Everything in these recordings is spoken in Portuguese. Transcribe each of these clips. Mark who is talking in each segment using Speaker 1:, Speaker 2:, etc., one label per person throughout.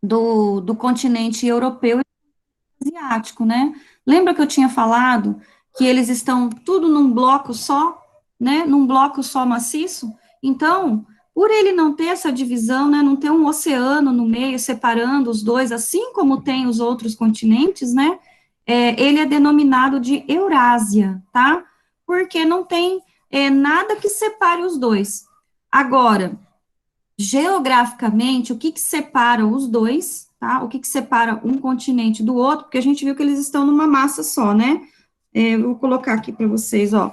Speaker 1: do continente europeu e asiático, né? Lembra que eu tinha falado que eles estão tudo num bloco só, né? Num bloco só maciço? Então, por ele não ter essa divisão, né? Não ter um oceano no meio separando os dois, assim como tem os outros continentes, né? Ele é denominado de Eurásia, tá? Porque não tem nada que separe os dois. Agora, geograficamente, o que que separa os dois, tá? O que que separa um continente do outro, porque a gente viu que eles estão numa massa só, né? Eu vou colocar aqui para vocês, ó.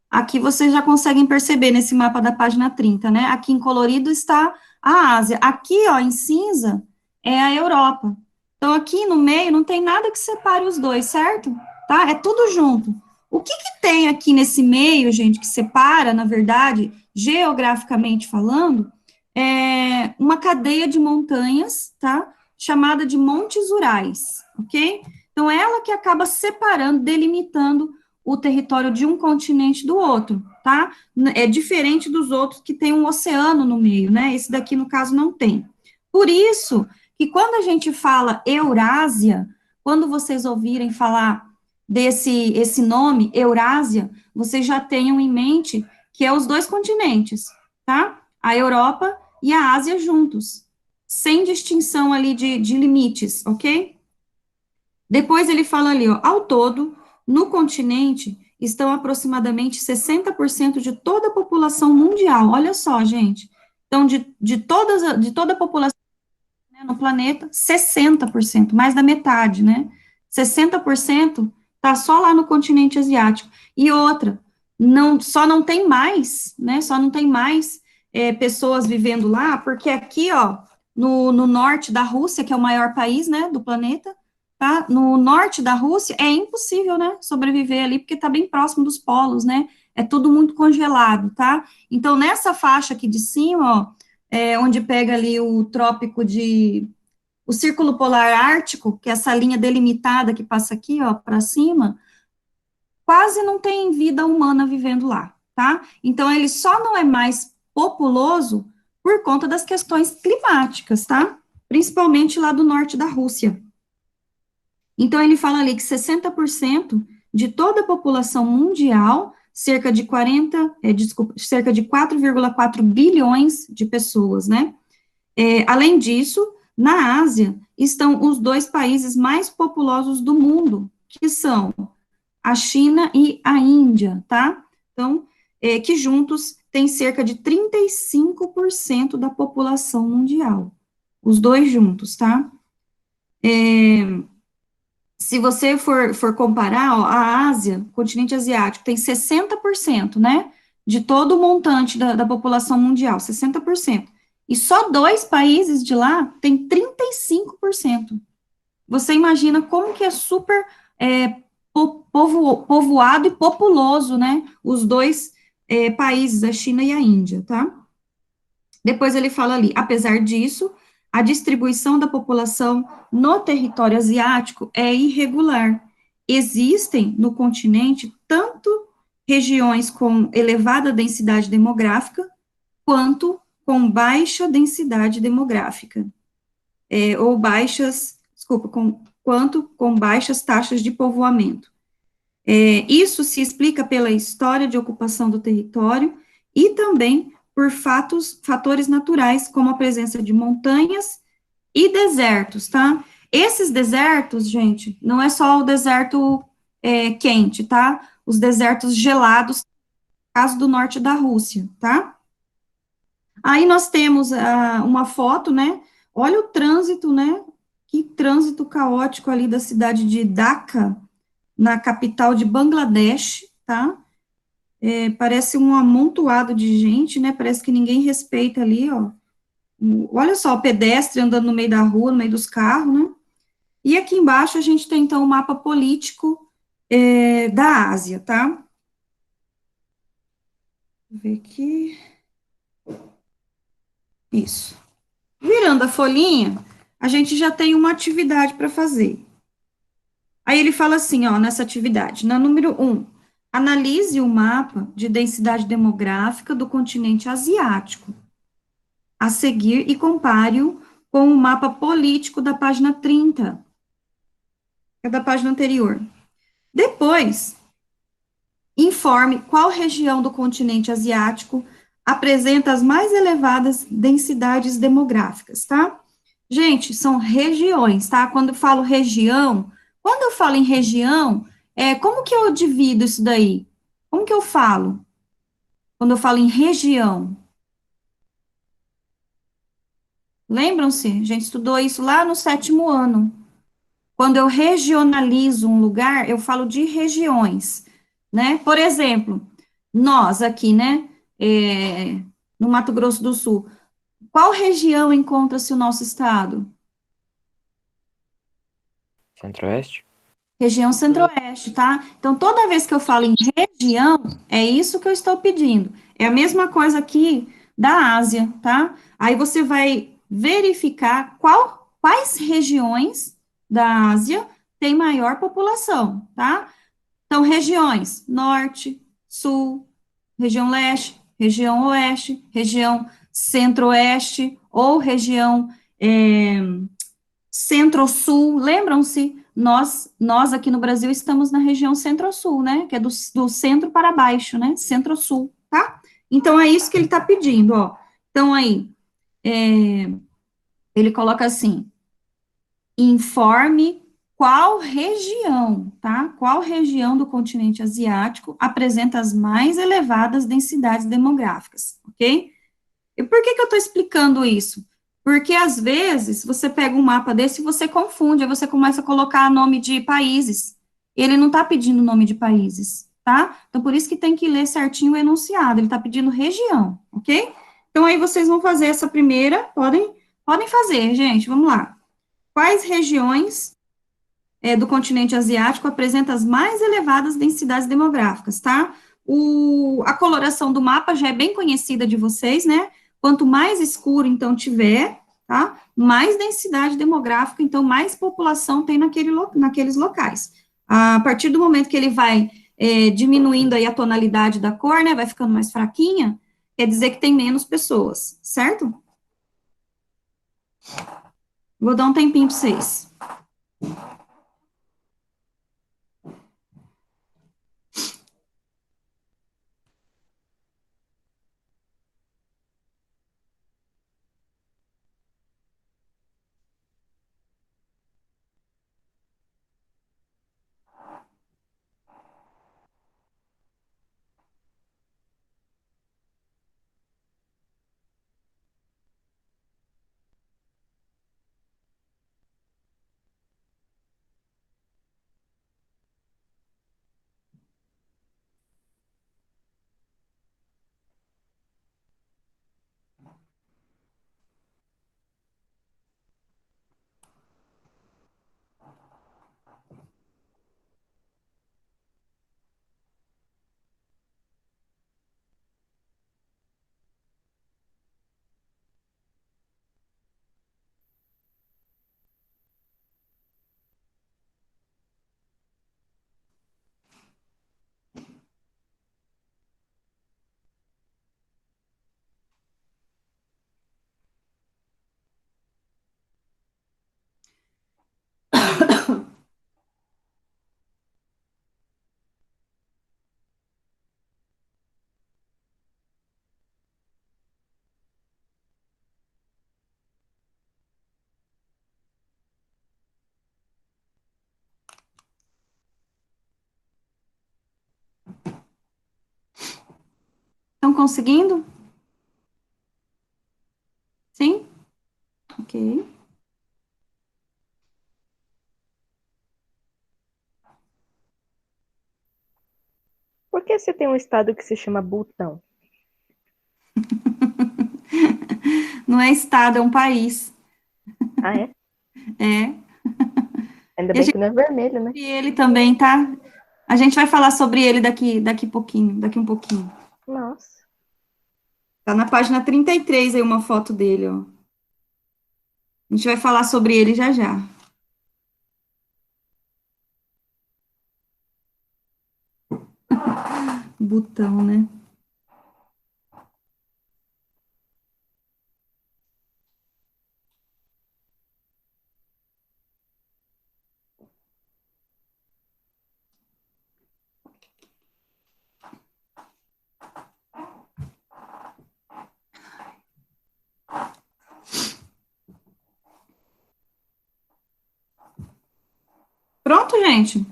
Speaker 1: Aqui vocês já conseguem perceber nesse mapa da página 30, né? Aqui em colorido está a Ásia. Aqui, ó, em cinza, é a Europa. Então, aqui no meio não tem nada que separe os dois, certo? Tá? É tudo junto. O que que tem aqui nesse meio, gente, que separa, na verdade, geograficamente falando, é uma cadeia de montanhas, tá? Chamada de Montes Urais, ok? Então, ela que acaba separando, delimitando o território de um continente do outro, tá? É diferente dos outros que tem um oceano no meio, né? Esse daqui, no caso, não tem. Por isso que quando a gente fala Eurásia, quando vocês ouvirem falar esse nome, Eurásia, vocês já tenham em mente que é os dois continentes, tá? A Europa e a Ásia juntos, sem distinção ali de limites, ok? Depois ele fala ali, ó, ao todo, no continente estão aproximadamente 60% de toda a população mundial. Olha só, gente. Então, de toda a população, né, no planeta, 60%, mais da metade, né? 60% está só lá no continente asiático. E outra, só não tem mais, né? Só não tem mais pessoas vivendo lá, porque aqui, ó, no norte da Rússia, que é o maior país, né, do planeta, tá? No norte da Rússia é impossível, né, sobreviver ali, porque está bem próximo dos polos, né? É tudo muito congelado, tá? Então, nessa faixa aqui de cima, ó, onde pega ali o Círculo Polar Ártico, que é essa linha delimitada que passa aqui, ó, para cima, quase não tem vida humana vivendo lá, tá? Então, ele só não é mais populoso por conta das questões climáticas, tá? Principalmente lá do norte da Rússia. Então, ele fala ali que 60% de toda a população mundial, cerca de 4,4 bilhões de pessoas, né? Além disso, na Ásia estão os dois países mais populosos do mundo, que são a China e a Índia, tá? Então, que juntos têm cerca de 35% da população mundial. Os dois juntos, tá? Se você for comparar, ó, a Ásia, o continente asiático, tem 60%, né? De todo o montante da população mundial, 60%. E só dois países de lá têm 35%. Você imagina como que é super povoado e populoso, né? Os dois países, a China e a Índia, tá? Depois ele fala ali, apesar disso, a distribuição da população no território asiático é irregular. Existem no continente tanto regiões com elevada densidade demográfica, quanto com baixa densidade demográfica, ou baixas, desculpa, quanto com baixas taxas de povoamento. Isso se explica pela história de ocupação do território e também por fatores naturais, como a presença de montanhas e desertos, tá? Esses desertos, gente, não é só o deserto quente, tá? Os desertos gelados, caso do norte da Rússia, tá? Aí nós temos uma foto, né? Olha o trânsito, né? Que trânsito caótico ali da cidade de Dhaka, na capital de Bangladesh, tá? Parece um amontoado de gente, né? Parece que ninguém respeita ali, ó. Olha só, o pedestre andando no meio da rua, no meio dos carros, né? E aqui embaixo a gente tem, então, o mapa político da Ásia, tá? Vou ver aqui. Isso. Virando a folhinha, a gente já tem uma atividade para fazer. Aí ele fala assim, ó, nessa atividade, na número 1, analise o mapa de densidade demográfica do continente asiático. A seguir e compare-o com o mapa político da página 30, é da página anterior. Depois, informe qual região do continente asiático apresenta as mais elevadas densidades demográficas, tá? Gente, são regiões, tá? Quando eu falo região, quando eu falo em região, como que eu divido isso daí? Como que eu falo? Quando eu falo em região, lembram-se? A gente estudou isso lá no 7º ano. Quando eu regionalizo um lugar, eu falo de regiões, né? Por exemplo, nós aqui, né, no Mato Grosso do Sul, qual região encontra-se o nosso estado?
Speaker 2: Centro-Oeste?
Speaker 1: Região Centro-Oeste, tá? Então, toda vez que eu falo em região, é isso que eu estou pedindo. É a mesma coisa aqui da Ásia, tá? Aí você vai verificar quais regiões da Ásia têm maior população, tá? Então, regiões, norte, sul, região leste, região oeste, região centro-oeste, ou região centro-sul, lembram-se? Nós aqui no Brasil estamos na região centro-sul, né? Que é do centro para baixo, né? Centro-sul, tá? Então, é isso que ele está pedindo, ó. Então, aí, ele coloca assim, informe qual região, tá? Qual região do continente asiático apresenta as mais elevadas densidades demográficas, ok? E por que que eu estou explicando isso? Porque, às vezes, você pega um mapa desse e você confunde, aí você começa a colocar nome de países. Ele não está pedindo nome de países, tá? Então, por isso que tem que ler certinho o enunciado, ele está pedindo região, ok? Então, aí vocês vão fazer essa primeira, podem fazer, gente, vamos lá. Quais regiões do continente asiático apresenta as mais elevadas densidades demográficas, tá? A coloração do mapa já é bem conhecida de vocês, né? Quanto mais escuro, então, tiver, tá? Mais densidade demográfica, então, mais população tem naqueles locais. A partir do momento que ele vai diminuindo aí a tonalidade da cor, né? Vai ficando mais fraquinha, quer dizer que tem menos pessoas, certo? Vou dar um tempinho para vocês. Estão conseguindo? Sim? Ok.
Speaker 3: Por que você tem um estado que se chama Butão?
Speaker 1: Não é estado, é um país.
Speaker 3: Ah, é?
Speaker 1: É.
Speaker 3: Ainda
Speaker 1: E a
Speaker 3: bem
Speaker 1: gente
Speaker 3: que não é vermelho, né?
Speaker 1: e ele também, tá? A gente vai falar sobre ele daqui pouquinho, daqui um pouquinho.
Speaker 3: Nossa.
Speaker 1: Tá na página 33 aí uma foto dele, ó. A gente vai falar sobre ele já já. Botão, né? Pronto, gente?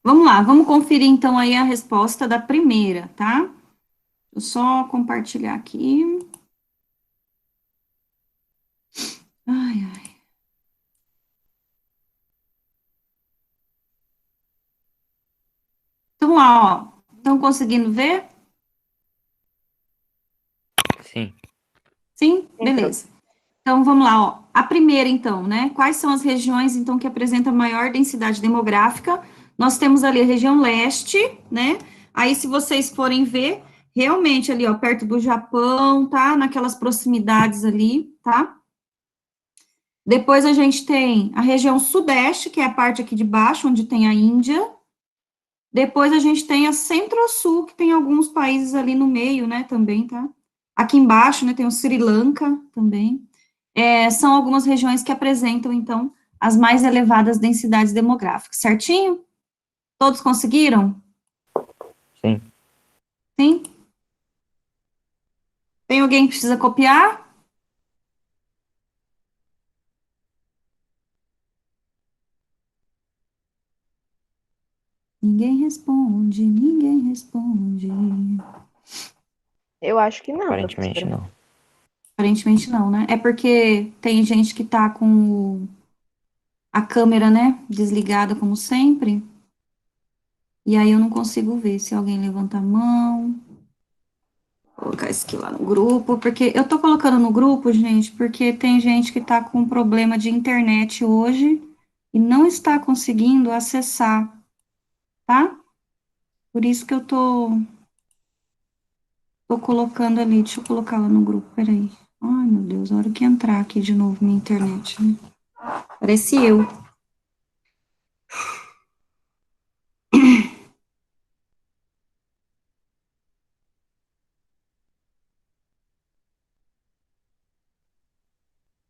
Speaker 1: Vamos lá, vamos conferir então aí a resposta da primeira, tá? Deixa eu só compartilhar aqui. Ai, ai. Então lá, ó. Estão conseguindo ver?
Speaker 2: Sim.
Speaker 1: Sim?
Speaker 3: Então,
Speaker 1: Beleza. Então, vamos lá, ó. A primeira, então, né? Quais são as regiões, então, que apresentam maior densidade demográfica? Nós temos ali a região leste, né? Aí, se vocês forem ver, realmente ali, ó, perto do Japão, tá? Naquelas proximidades ali, tá? Depois a gente tem a região sudeste, que é a parte aqui de baixo, onde tem a Índia. Depois a gente tem a centro-sul, que tem alguns países ali no meio, né, também, tá? Aqui embaixo, né, tem o Sri Lanka também. São algumas regiões que apresentam, então, as mais elevadas densidades demográficas, certinho? Todos conseguiram?
Speaker 2: Sim.
Speaker 1: Sim? Tem alguém que precisa copiar? Ninguém responde, ninguém responde.
Speaker 3: eu acho que não,
Speaker 2: Aparentemente
Speaker 3: professora.
Speaker 2: não.
Speaker 1: Aparentemente não, né? É porque tem gente que tá com a câmera, né, desligada como sempre, e aí eu não consigo ver se alguém levanta a mão. Vou colocar isso aqui lá no grupo, porque eu tô colocando no grupo, gente, porque tem gente que tá com problema de internet hoje e não está conseguindo acessar, tá? Por isso que eu tô colocando ali. Deixa eu colocar lá no grupo, peraí. Ai, meu Deus, a hora que entrar aqui de novo minha internet, né? Parece eu.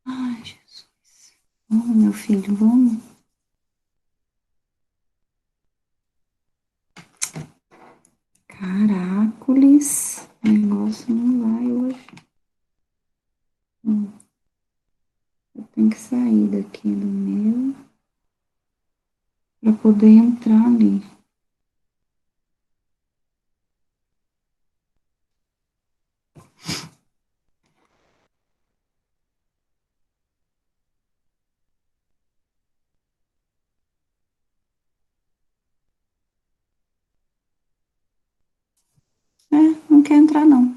Speaker 1: Ai, Jesus. Vamos, meu filho, vamos. Caracoles, o negócio não vai hoje. Eu tenho que sair daqui do meu para poder entrar ali. Não quer entrar, não.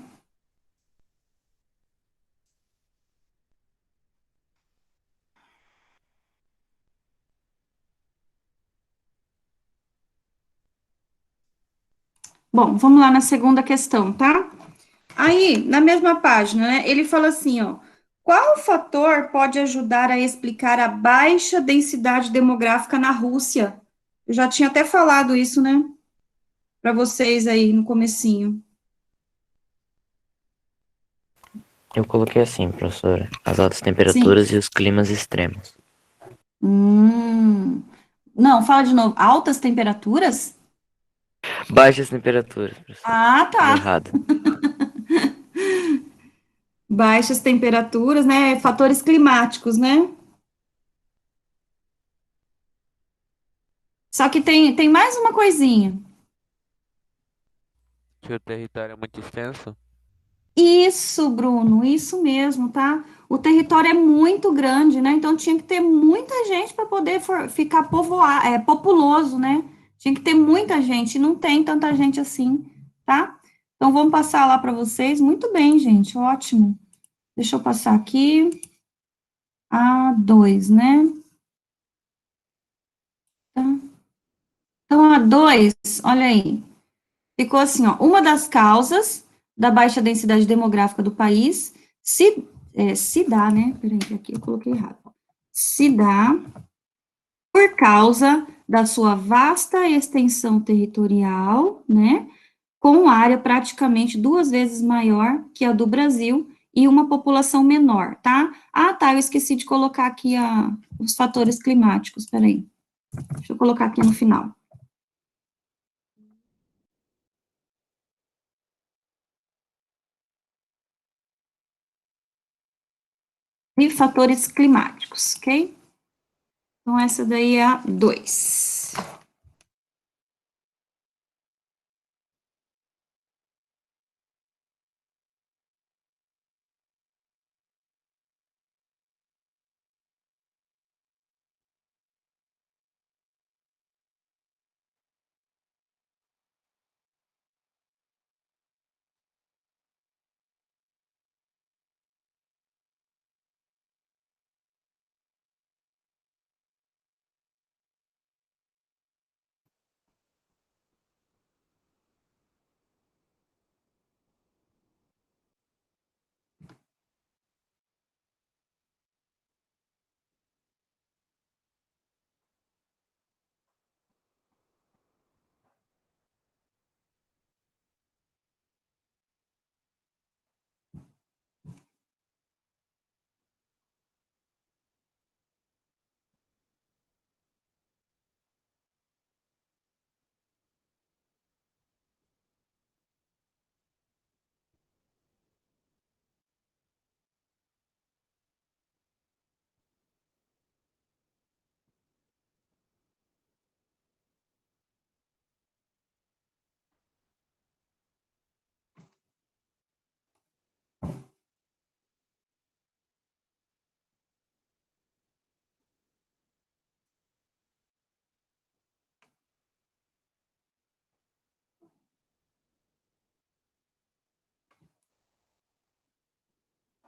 Speaker 1: Bom, vamos lá na segunda questão, tá? Aí, na mesma página, né, ele fala assim, ó, qual fator pode ajudar a explicar a baixa densidade demográfica na Rússia? Eu já tinha até falado isso, né, para vocês aí no comecinho.
Speaker 2: Eu coloquei assim, professora, as altas
Speaker 1: Sim.
Speaker 2: temperaturas e os climas extremos.
Speaker 1: Hum. Não, fala de novo. Altas temperaturas?
Speaker 2: Baixas temperaturas, professora.
Speaker 1: Ah,
Speaker 2: Falei
Speaker 1: tá.
Speaker 2: errado.
Speaker 1: Baixas temperaturas, né? Fatores climáticos, né? Só que tem mais uma coisinha.
Speaker 4: Que o território é muito extenso?
Speaker 1: Isso, Bruno, isso mesmo, tá? O território é muito grande, né? Então tinha que ter muita gente para poder ficar populoso, né? Tinha que ter muita gente, e não tem tanta gente assim, tá? Então vamos passar lá para vocês. Muito bem, gente, ótimo. Deixa eu passar aqui. A2, né? Tá. Então, A2, olha aí. Ficou assim, ó, uma das causas da baixa densidade demográfica do país se dá, né? Peraí, que aqui eu coloquei errado. Se dá por causa da sua vasta extensão territorial, né? Com área praticamente 2 vezes maior que a do Brasil e uma população menor, tá? Ah, tá, eu esqueci de colocar aqui os fatores climáticos, peraí. Deixa eu colocar aqui no final. e fatores climáticos, ok? Então, essa daí é a 2.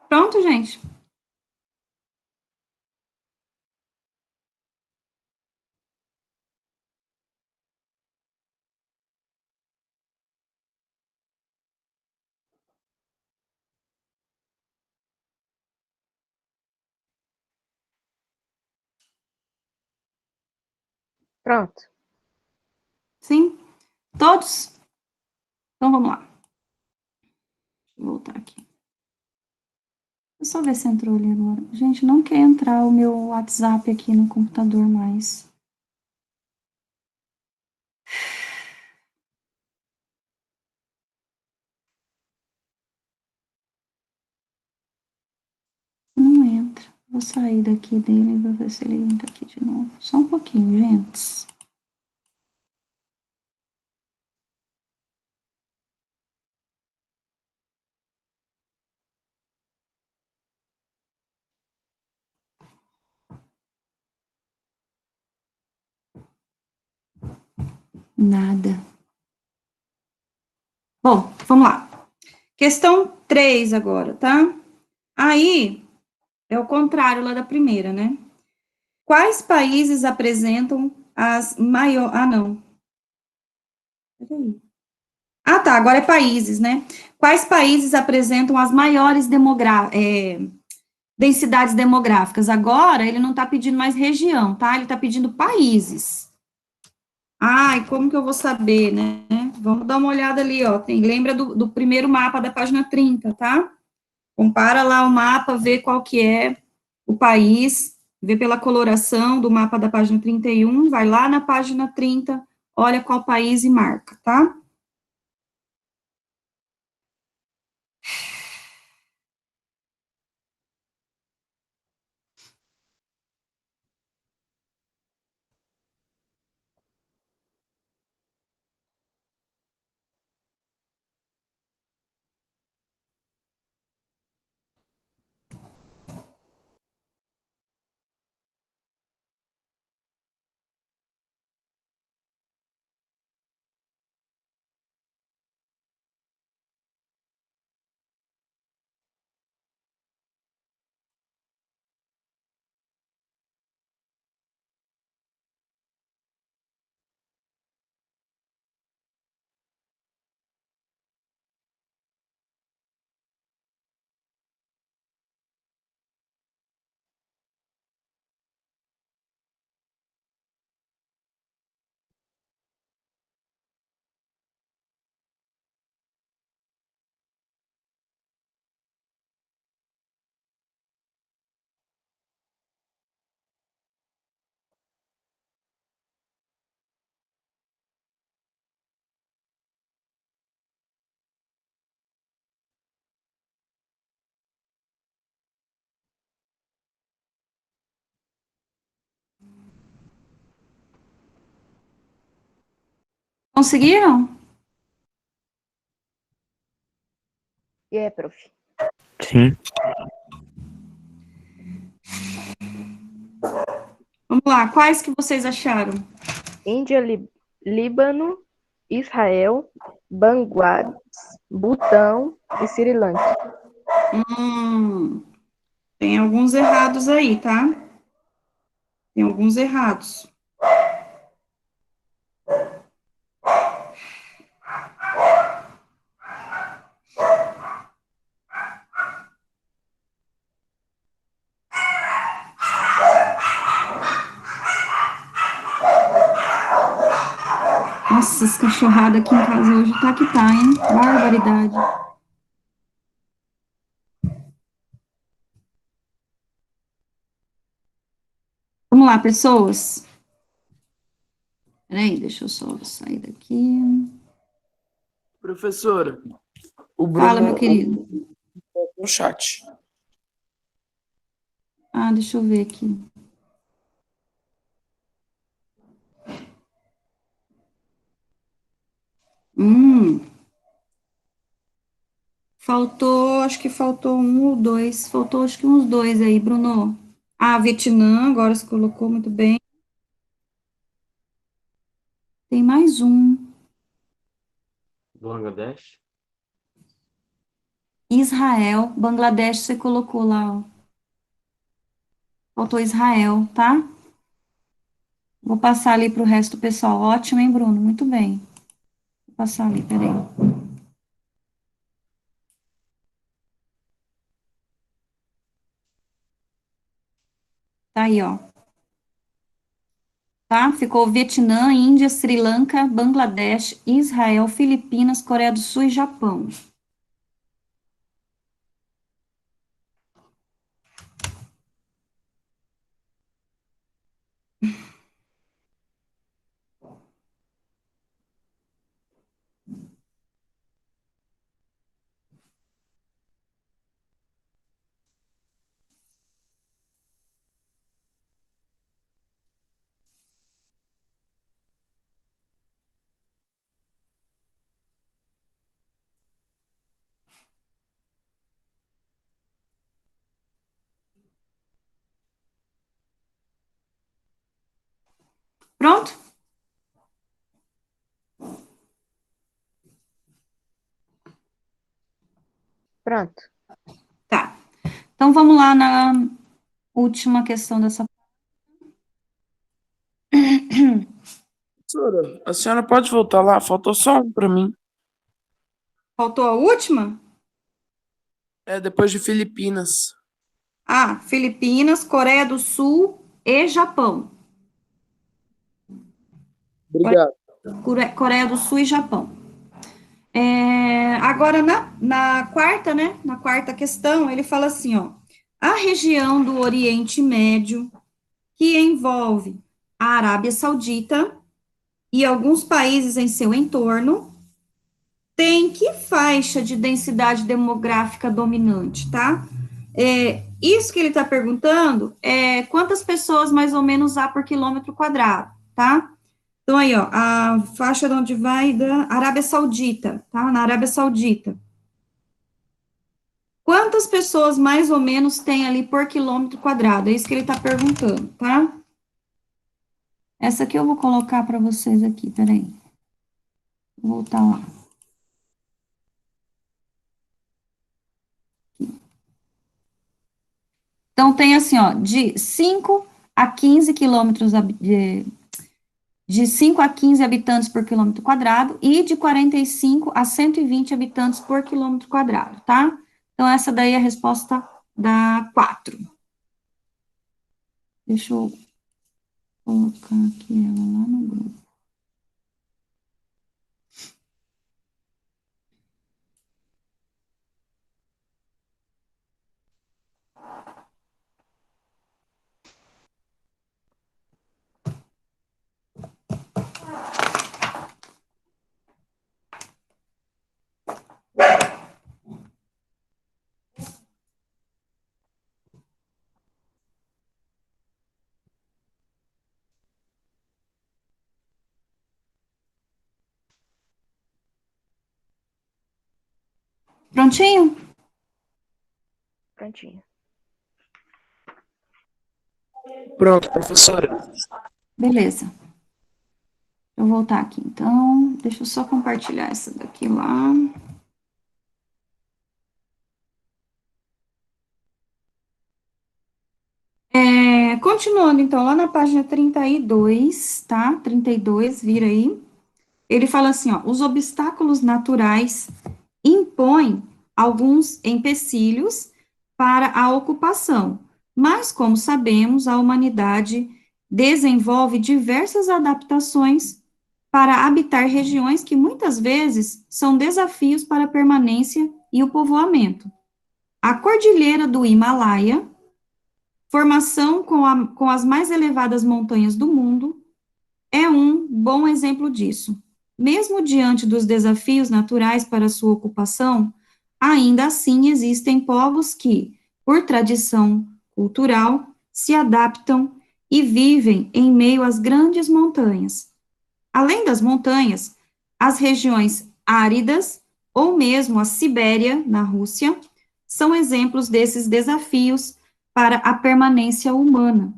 Speaker 1: Pronto, gente?
Speaker 3: Pronto.
Speaker 1: Sim? Todos? Então, vamos lá. Deixa eu voltar aqui. Deixa eu só ver se entrou ali agora. Gente, não quer entrar o meu WhatsApp aqui no computador mais. Não entra. Vou sair daqui dele e vou ver se ele entra aqui de novo. Só um pouquinho, gente. Nada. Bom, vamos lá. Questão 3 agora, tá? Aí, é o contrário lá da primeira, né? Quais países apresentam as maiores... Ah, não. Peraí. Ah, tá, agora é países, né? Quais países apresentam as maiores densidades demográficas? Agora, ele não está pedindo mais região, tá? Ele está pedindo países. Ah, e como que eu vou saber, né? Vamos dar uma olhada ali, ó. Lembra do primeiro mapa da página 30, tá? Compara lá o mapa, vê qual que é o país, vê pela coloração do mapa da página 31, vai lá na página 30, olha qual país e marca, tá? Conseguiram?
Speaker 3: Prof.
Speaker 2: Sim.
Speaker 1: Vamos lá, quais que vocês acharam?
Speaker 3: Índia, Líbano, Israel, Bangladesh, Butão e Sri Lanka.
Speaker 1: Tem alguns errados aí, tá? Tem alguns errados. Nossa, essa cachorrada aqui em casa hoje tá que tá, hein? Barbaridade. Vamos lá, pessoas. Peraí, deixa eu só sair daqui.
Speaker 5: Professora, o
Speaker 1: Fala, meu
Speaker 5: Bruno
Speaker 1: querido.
Speaker 5: no chat.
Speaker 1: Ah, deixa eu ver aqui. Hum, faltou, acho que faltou um ou dois. Faltou, acho que uns dois aí, Bruno. Ah, Vietnã, agora você colocou muito bem. Tem mais um.
Speaker 2: Bangladesh?
Speaker 1: Israel, Bangladesh, você colocou lá, ó. Faltou Israel, tá? Vou passar ali para o resto do pessoal. Ótimo, hein, Bruno? Muito bem. Vou passar ali, peraí. Tá aí, ó. Tá? Ficou Vietnã, Índia, Sri Lanka, Bangladesh, Israel, Filipinas, Coreia do Sul e Japão. Pronto?
Speaker 3: Pronto.
Speaker 1: Tá. Então vamos lá na última questão dessa.
Speaker 5: Professora, a senhora pode voltar lá? Faltou só um para mim.
Speaker 1: Faltou a última?
Speaker 5: É depois de Filipinas.
Speaker 1: Ah, Filipinas, Coreia do Sul e Japão.
Speaker 5: Obrigado.
Speaker 1: Coreia do Sul e Japão. Agora, na quarta, né? Na quarta questão, ele fala assim, ó. A região do Oriente Médio, que envolve a Arábia Saudita e alguns países em seu entorno, tem que faixa de densidade demográfica dominante, tá? Isso que ele está perguntando é quantas pessoas mais ou menos há por quilômetro quadrado, tá? Então, aí, ó, a faixa de onde vai da Arábia Saudita, tá? Na Arábia Saudita. Quantas pessoas mais ou menos tem ali por quilômetro quadrado? É isso que ele está perguntando, tá? Essa aqui eu vou colocar para vocês aqui, peraí. Vou voltar lá. Então, tem assim, ó, de 5 a 15 quilômetros, de 5 a 15 habitantes por quilômetro quadrado e de 45 a 120 habitantes por quilômetro quadrado, tá? Então, essa daí é a resposta da 4. Deixa eu colocar aqui ela lá no grupo. Prontinho?
Speaker 3: Prontinho.
Speaker 5: Pronto, professora.
Speaker 1: Beleza. Eu vou voltar aqui, então. Deixa eu só compartilhar essa daqui lá. Continuando, então, lá na página 32, tá? 32, vira aí. Ele fala assim, ó, os obstáculos naturais impõem alguns empecilhos para a ocupação, mas, como sabemos, a humanidade desenvolve diversas adaptações para habitar regiões que muitas vezes são desafios para a permanência e o povoamento. A cordilheira do Himalaia, formação com as mais elevadas montanhas do mundo, é um bom exemplo disso. Mesmo diante dos desafios naturais para sua ocupação, ainda assim existem povos que, por tradição cultural, se adaptam e vivem em meio às grandes montanhas. Além das montanhas, as regiões áridas, ou mesmo a Sibéria, na Rússia, são exemplos desses desafios para a permanência humana.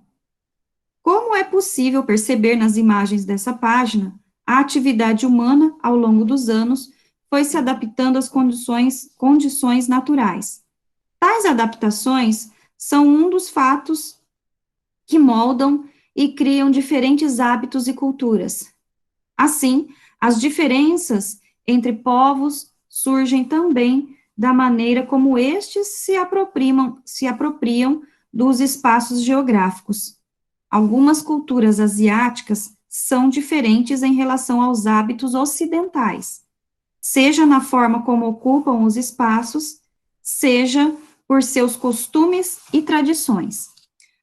Speaker 1: Como é possível perceber nas imagens dessa página, a atividade humana, ao longo dos anos, foi se adaptando às condições naturais. Tais adaptações são um dos fatos que moldam e criam diferentes hábitos e culturas. Assim, as diferenças entre povos surgem também da maneira como estes se apropriam dos espaços geográficos. Algumas culturas asiáticas são diferentes em relação aos hábitos ocidentais, seja na forma como ocupam os espaços, seja por seus costumes e tradições.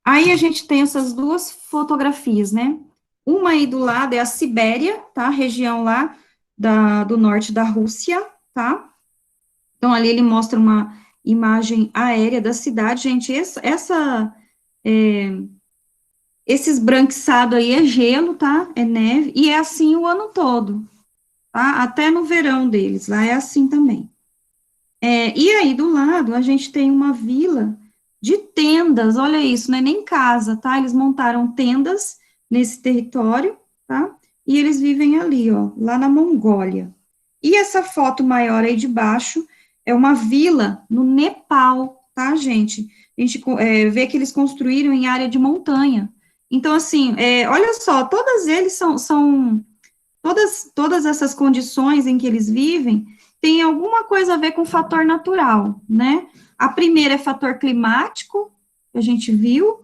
Speaker 1: Aí a gente tem essas duas fotografias, né? Uma aí do lado é a Sibéria, tá? Região lá do norte da Rússia, tá? Então, ali ele mostra uma imagem aérea da cidade. Gente, esse esbranquiçado aí é gelo, tá? É neve, e é assim o ano todo, tá? Até no verão deles, lá é assim também. E aí, do lado, a gente tem uma vila de tendas, olha isso, não é nem casa, tá? Eles montaram tendas nesse território, tá? E eles vivem ali, ó, lá na Mongólia. E essa foto maior aí de baixo é uma vila no Nepal, tá, gente? A gente vê que eles construíram em área de montanha. Então, assim, olha só, todas eles todas essas condições em que eles vivem têm alguma coisa a ver com o fator natural, né? A primeira é fator climático, que a gente viu,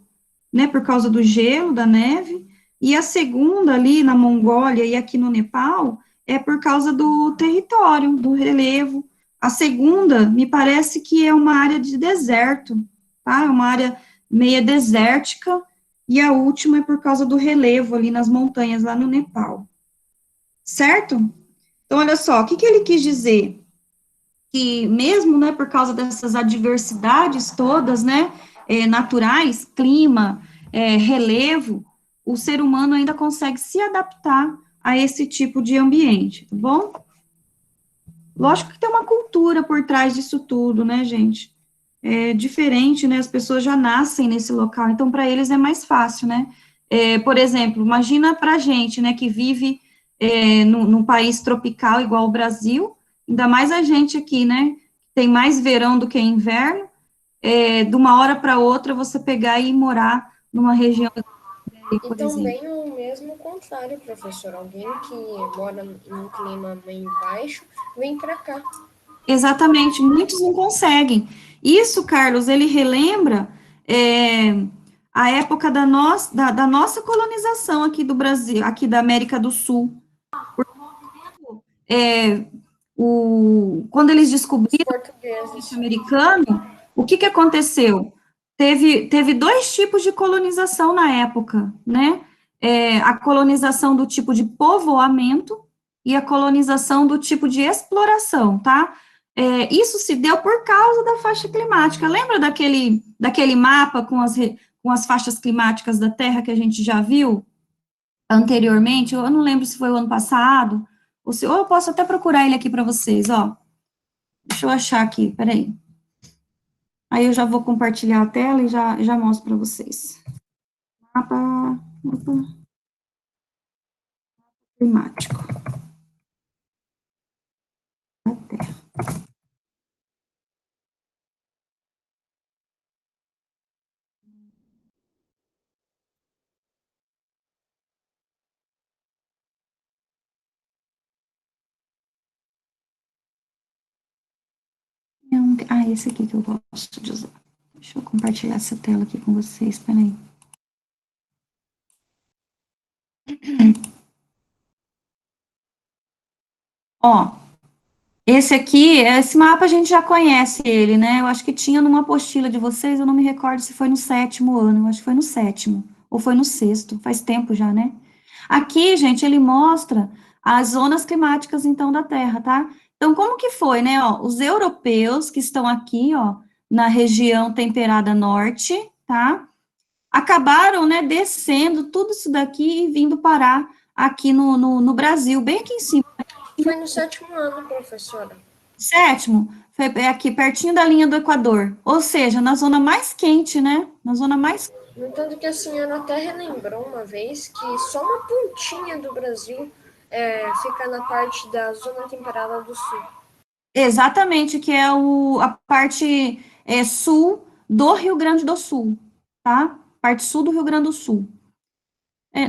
Speaker 1: né, por causa do gelo, da neve, e a segunda ali na Mongólia e aqui no Nepal é por causa do território, do relevo. A segunda, me parece que é uma área de deserto, tá? É uma área meia desértica, e a última é por causa do relevo ali nas montanhas, lá no Nepal. Certo? Então, olha só, o que ele quis dizer? Que mesmo, né, por causa dessas adversidades todas, né, naturais, clima, relevo, o ser humano ainda consegue se adaptar a esse tipo de ambiente, tá bom? Lógico que tem uma cultura por trás disso tudo, né, gente? É diferente, né, as pessoas já nascem nesse local, então para eles é mais fácil, né? Por exemplo, imagina para a gente, né, que vive num país tropical igual o Brasil, ainda mais a gente aqui, né, tem mais verão do que inverno, de uma hora para outra você pegar e morar numa região, por
Speaker 6: E
Speaker 1: exemplo.
Speaker 6: também o mesmo contrário, professor. Alguém que mora num clima meio baixo vem para cá.
Speaker 1: Exatamente, muitos não conseguem. Isso, Carlos, ele relembra a época da nossa colonização aqui do Brasil, aqui da América do Sul. Quando eles descobriram o
Speaker 6: Portugueses.
Speaker 1: americano, o que aconteceu? Teve dois tipos de colonização na época, né? A colonização do tipo de povoamento e a colonização do tipo de exploração, tá? Isso se deu por causa da faixa climática. Lembra daquele mapa com as faixas climáticas da Terra que a gente já viu anteriormente? Eu não lembro se foi o ano passado, ou eu posso até procurar ele aqui para vocês, ó. Deixa eu achar aqui, peraí. Aí eu já vou compartilhar a tela e já mostro para vocês. Mapa climático da Terra. Esse aqui que eu gosto de usar. Deixa eu compartilhar essa tela aqui com vocês, peraí. Ó, esse mapa a gente já conhece ele, né? Eu acho que tinha numa apostila de vocês, eu não me recordo se foi no 7º ano, eu acho que foi no 7º, ou foi no 6º, faz tempo já, né? Aqui, gente, ele mostra as zonas climáticas, então, da Terra, tá? Então, como que foi, né? Ó, os europeus que estão aqui, ó, na região temperada norte, tá? Acabaram, né, descendo tudo isso daqui e vindo parar aqui no Brasil, bem aqui em cima.
Speaker 6: Foi no 7º ano, professora.
Speaker 1: 7º, foi aqui pertinho da linha do Equador, ou seja, na zona mais quente, né? Na zona mais.
Speaker 6: No entanto que a senhora até relembrou uma vez que só uma pontinha do Brasil fica na parte da zona temperada do sul.
Speaker 1: Exatamente, que é a parte sul do Rio Grande do Sul, tá? Parte sul do Rio Grande do Sul.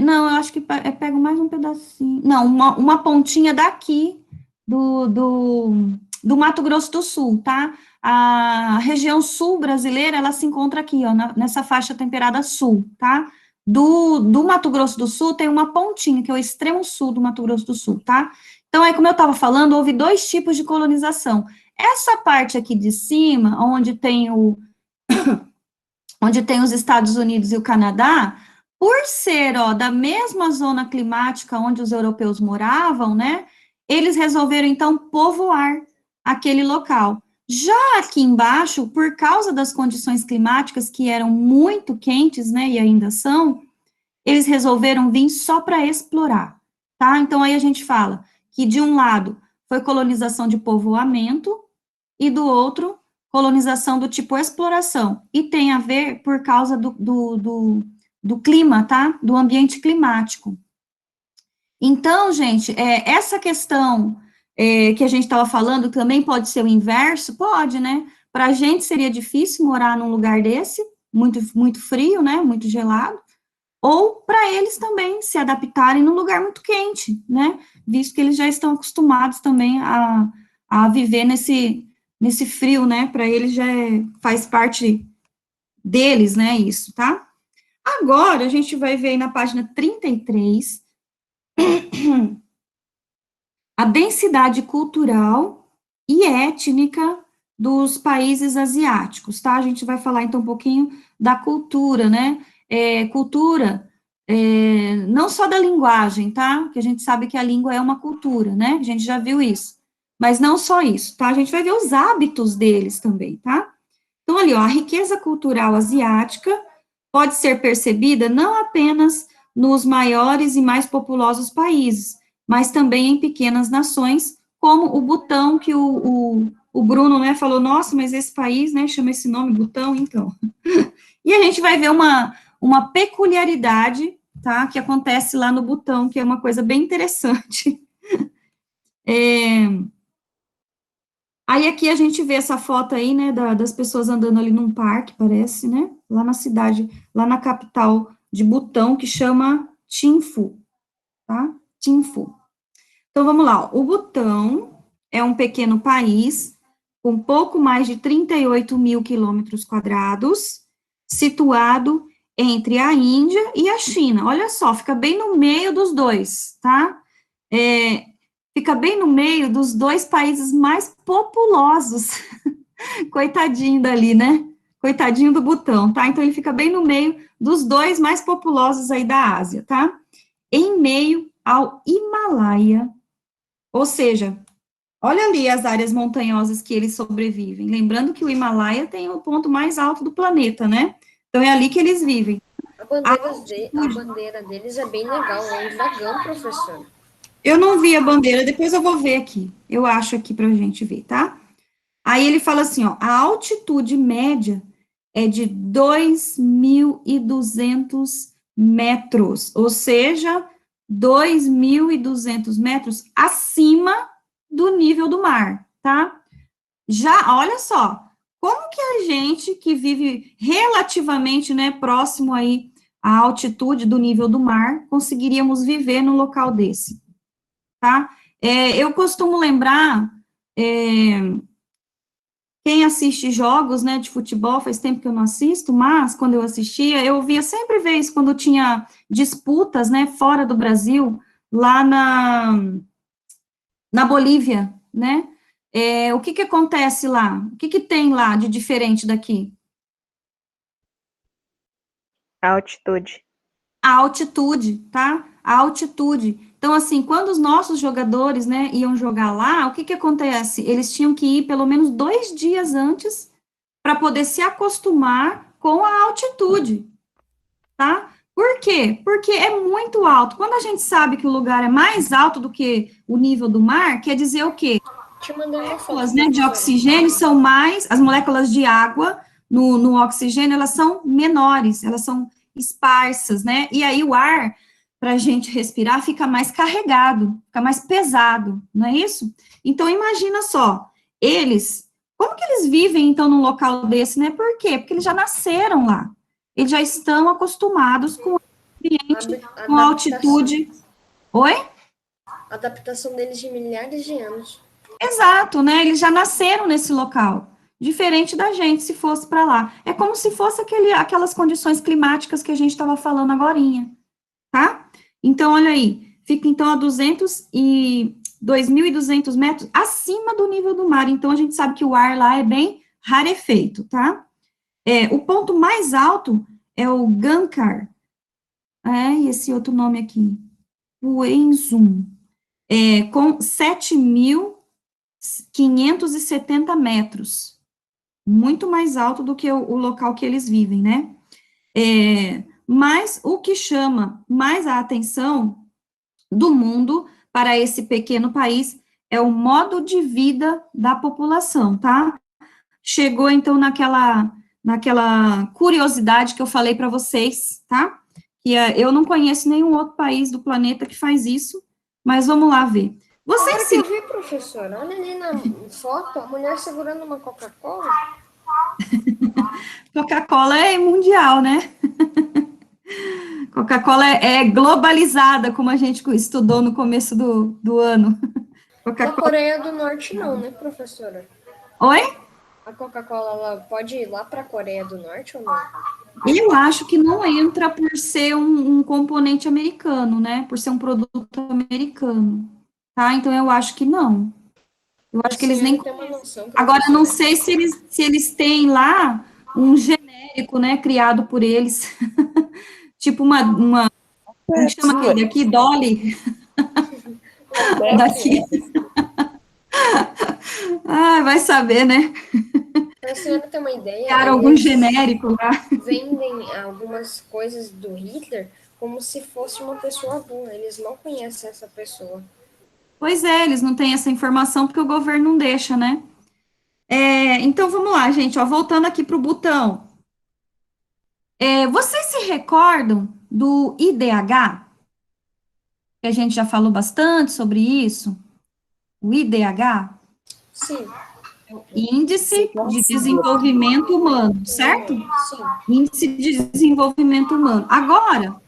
Speaker 1: Não, eu acho que pego mais um pedacinho. Não, uma pontinha daqui do Mato Grosso do Sul, tá? A região sul brasileira, ela se encontra aqui, ó, nessa faixa temperada sul, tá? Do Mato Grosso do Sul tem uma pontinha, que é o extremo sul do Mato Grosso do Sul, tá? Então, aí, como eu estava falando, houve 2 tipos de colonização. Essa parte aqui de cima, onde tem os Estados Unidos e o Canadá, por ser, ó, da mesma zona climática onde os europeus moravam, né, eles resolveram, então, povoar aquele local. Já aqui embaixo, por causa das condições climáticas que eram muito quentes, né, e ainda são, eles resolveram vir só para explorar, tá? Então, aí a gente fala que, de um lado, foi colonização de povoamento, e do outro, colonização do tipo exploração, e tem a ver por causa do clima, tá? Do ambiente climático. Então, gente, essa questão que a gente estava falando também pode ser o inverso? Pode, né? Para a gente seria difícil morar num lugar desse, muito, muito frio, né? Muito gelado, ou para eles também se adaptarem num lugar muito quente, né? Visto que eles já estão acostumados também a viver nesse frio, né? Para eles já faz parte deles, né? Isso, tá? Agora, a gente vai ver aí na página 33 a densidade cultural e étnica dos países asiáticos, tá? A gente vai falar, então, um pouquinho da cultura, né? Cultura, não só da linguagem, tá? Que a gente sabe que a língua é uma cultura, né? A gente já viu isso. Mas não só isso, tá? A gente vai ver os hábitos deles também, tá? Então, ali, ó, a riqueza cultural asiática pode ser percebida não apenas nos maiores e mais populosos países, mas também em pequenas nações, como o Butão, que o Bruno, né, falou, nossa, mas esse país, né, chama esse nome, Butão, então. E a gente vai ver uma peculiaridade, tá, que acontece lá no Butão, que é uma coisa bem interessante. Aí aqui a gente vê essa foto aí, né, das pessoas andando ali num parque, parece, né, lá na cidade, lá na capital de Butão, que chama Thimphu, tá? Thimphu. Então, vamos lá, ó. O Butão é um pequeno país com pouco mais de 38 mil quilômetros quadrados, situado entre a Índia e a China. Olha só, fica bem no meio dos dois, tá? Fica bem no meio dos 2 países mais populosos. Coitadinho dali, né? Coitadinho do Butão, tá? Então, ele fica bem no meio dos 2 mais populosos aí da Ásia, tá? Em meio ao Himalaia, ou seja, olha ali as áreas montanhosas que eles sobrevivem. Lembrando que o Himalaia tem o ponto mais alto do planeta, né? Então, é ali que eles vivem.
Speaker 6: A bandeira deles é bem legal, é um dragão, professor.
Speaker 1: Eu não vi a bandeira, depois eu vou ver aqui. Eu acho aqui pra gente ver, tá? Aí ele fala assim, ó, a altitude média é de 2.200 metros, ou seja, 2.200 metros acima do nível do mar, tá? Já, olha só, como que a gente que vive relativamente, né, próximo aí à altitude do nível do mar, conseguiríamos viver num local desse, tá? Eu costumo lembrar, quem assiste jogos, né, de futebol, faz tempo que eu não assisto, mas quando eu assistia, eu via sempre vez quando tinha disputas, né, fora do Brasil, lá na Bolívia, né? O que que acontece lá? O que que tem lá de diferente daqui?
Speaker 3: A altitude.
Speaker 1: A altitude, tá? A altitude. Então, assim, quando os nossos jogadores, né, iam jogar lá, o que que acontece? Eles tinham que ir pelo menos 2 dias antes para poder se acostumar com a altitude, tá? Por quê? Porque é muito alto. Quando a gente sabe que o lugar é mais alto do que o nível do mar, quer dizer o quê?
Speaker 6: Te mandei uma foto.
Speaker 1: Moléculas, né, de oxigênio são mais, as moléculas de água no oxigênio, elas são menores, elas são esparsas, né, e aí o ar, para a gente respirar, fica mais carregado, fica mais pesado, não é isso? Então, imagina só, como que eles vivem, então, num local desse, né, por quê? Porque eles já nasceram lá, eles já estão acostumados com o ambiente, com a altitude. Oi?
Speaker 6: Adaptação deles de milhares de anos.
Speaker 1: Exato, né? Eles já nasceram nesse local, diferente da gente se fosse para lá. É como se fosse aquelas condições climáticas que a gente estava falando agorinha, tá? Então, olha aí, fica então a 2.200 metros acima do nível do mar. Então, a gente sabe que o ar lá é bem rarefeito, tá? O ponto mais alto é o Gankar, e esse outro nome aqui, o Enzum, com 7.570 metros, muito mais alto do que o local que eles vivem, né? Mas o que chama mais a atenção do mundo para esse pequeno país é o modo de vida da população, tá? Chegou, então, naquela curiosidade que eu falei para vocês, tá? Que eu não conheço nenhum outro país do planeta que faz isso, mas vamos lá ver.
Speaker 6: Agora que eu vi, professora, olha ali na foto, a mulher segurando uma Coca-Cola.
Speaker 1: Coca-Cola é mundial, né? Coca-Cola é globalizada, como a gente estudou no começo do ano.
Speaker 6: Na Coreia do Norte não, né, professora?
Speaker 1: Oi?
Speaker 6: A Coca-Cola, ela pode ir lá para a Coreia do Norte ou não?
Speaker 1: Eu acho que não entra por ser um componente americano, né? Por ser um produto americano, tá? Então, eu acho que não. Eu acho que eles nem... Agora, não sei se eles têm lá um genérico, né, criado por eles. Tipo como chama aquele aqui? Dolly? Daqui. Vai saber, né?
Speaker 6: Para a senhora ter uma ideia,
Speaker 1: Criaram algum genérico lá.
Speaker 6: Vendem algumas coisas do Hitler como se fosse uma pessoa boa. Eles não conhecem essa pessoa.
Speaker 1: Pois é, eles não têm essa informação porque o governo não deixa, né? Então, vamos lá, gente, ó, voltando aqui para o Butão. Vocês se recordam do IDH? Que a gente já falou bastante sobre isso. O IDH?
Speaker 6: Sim.
Speaker 1: Índice de Desenvolvimento Humano, certo?
Speaker 6: Sim.
Speaker 1: Índice de Desenvolvimento Humano. Agora,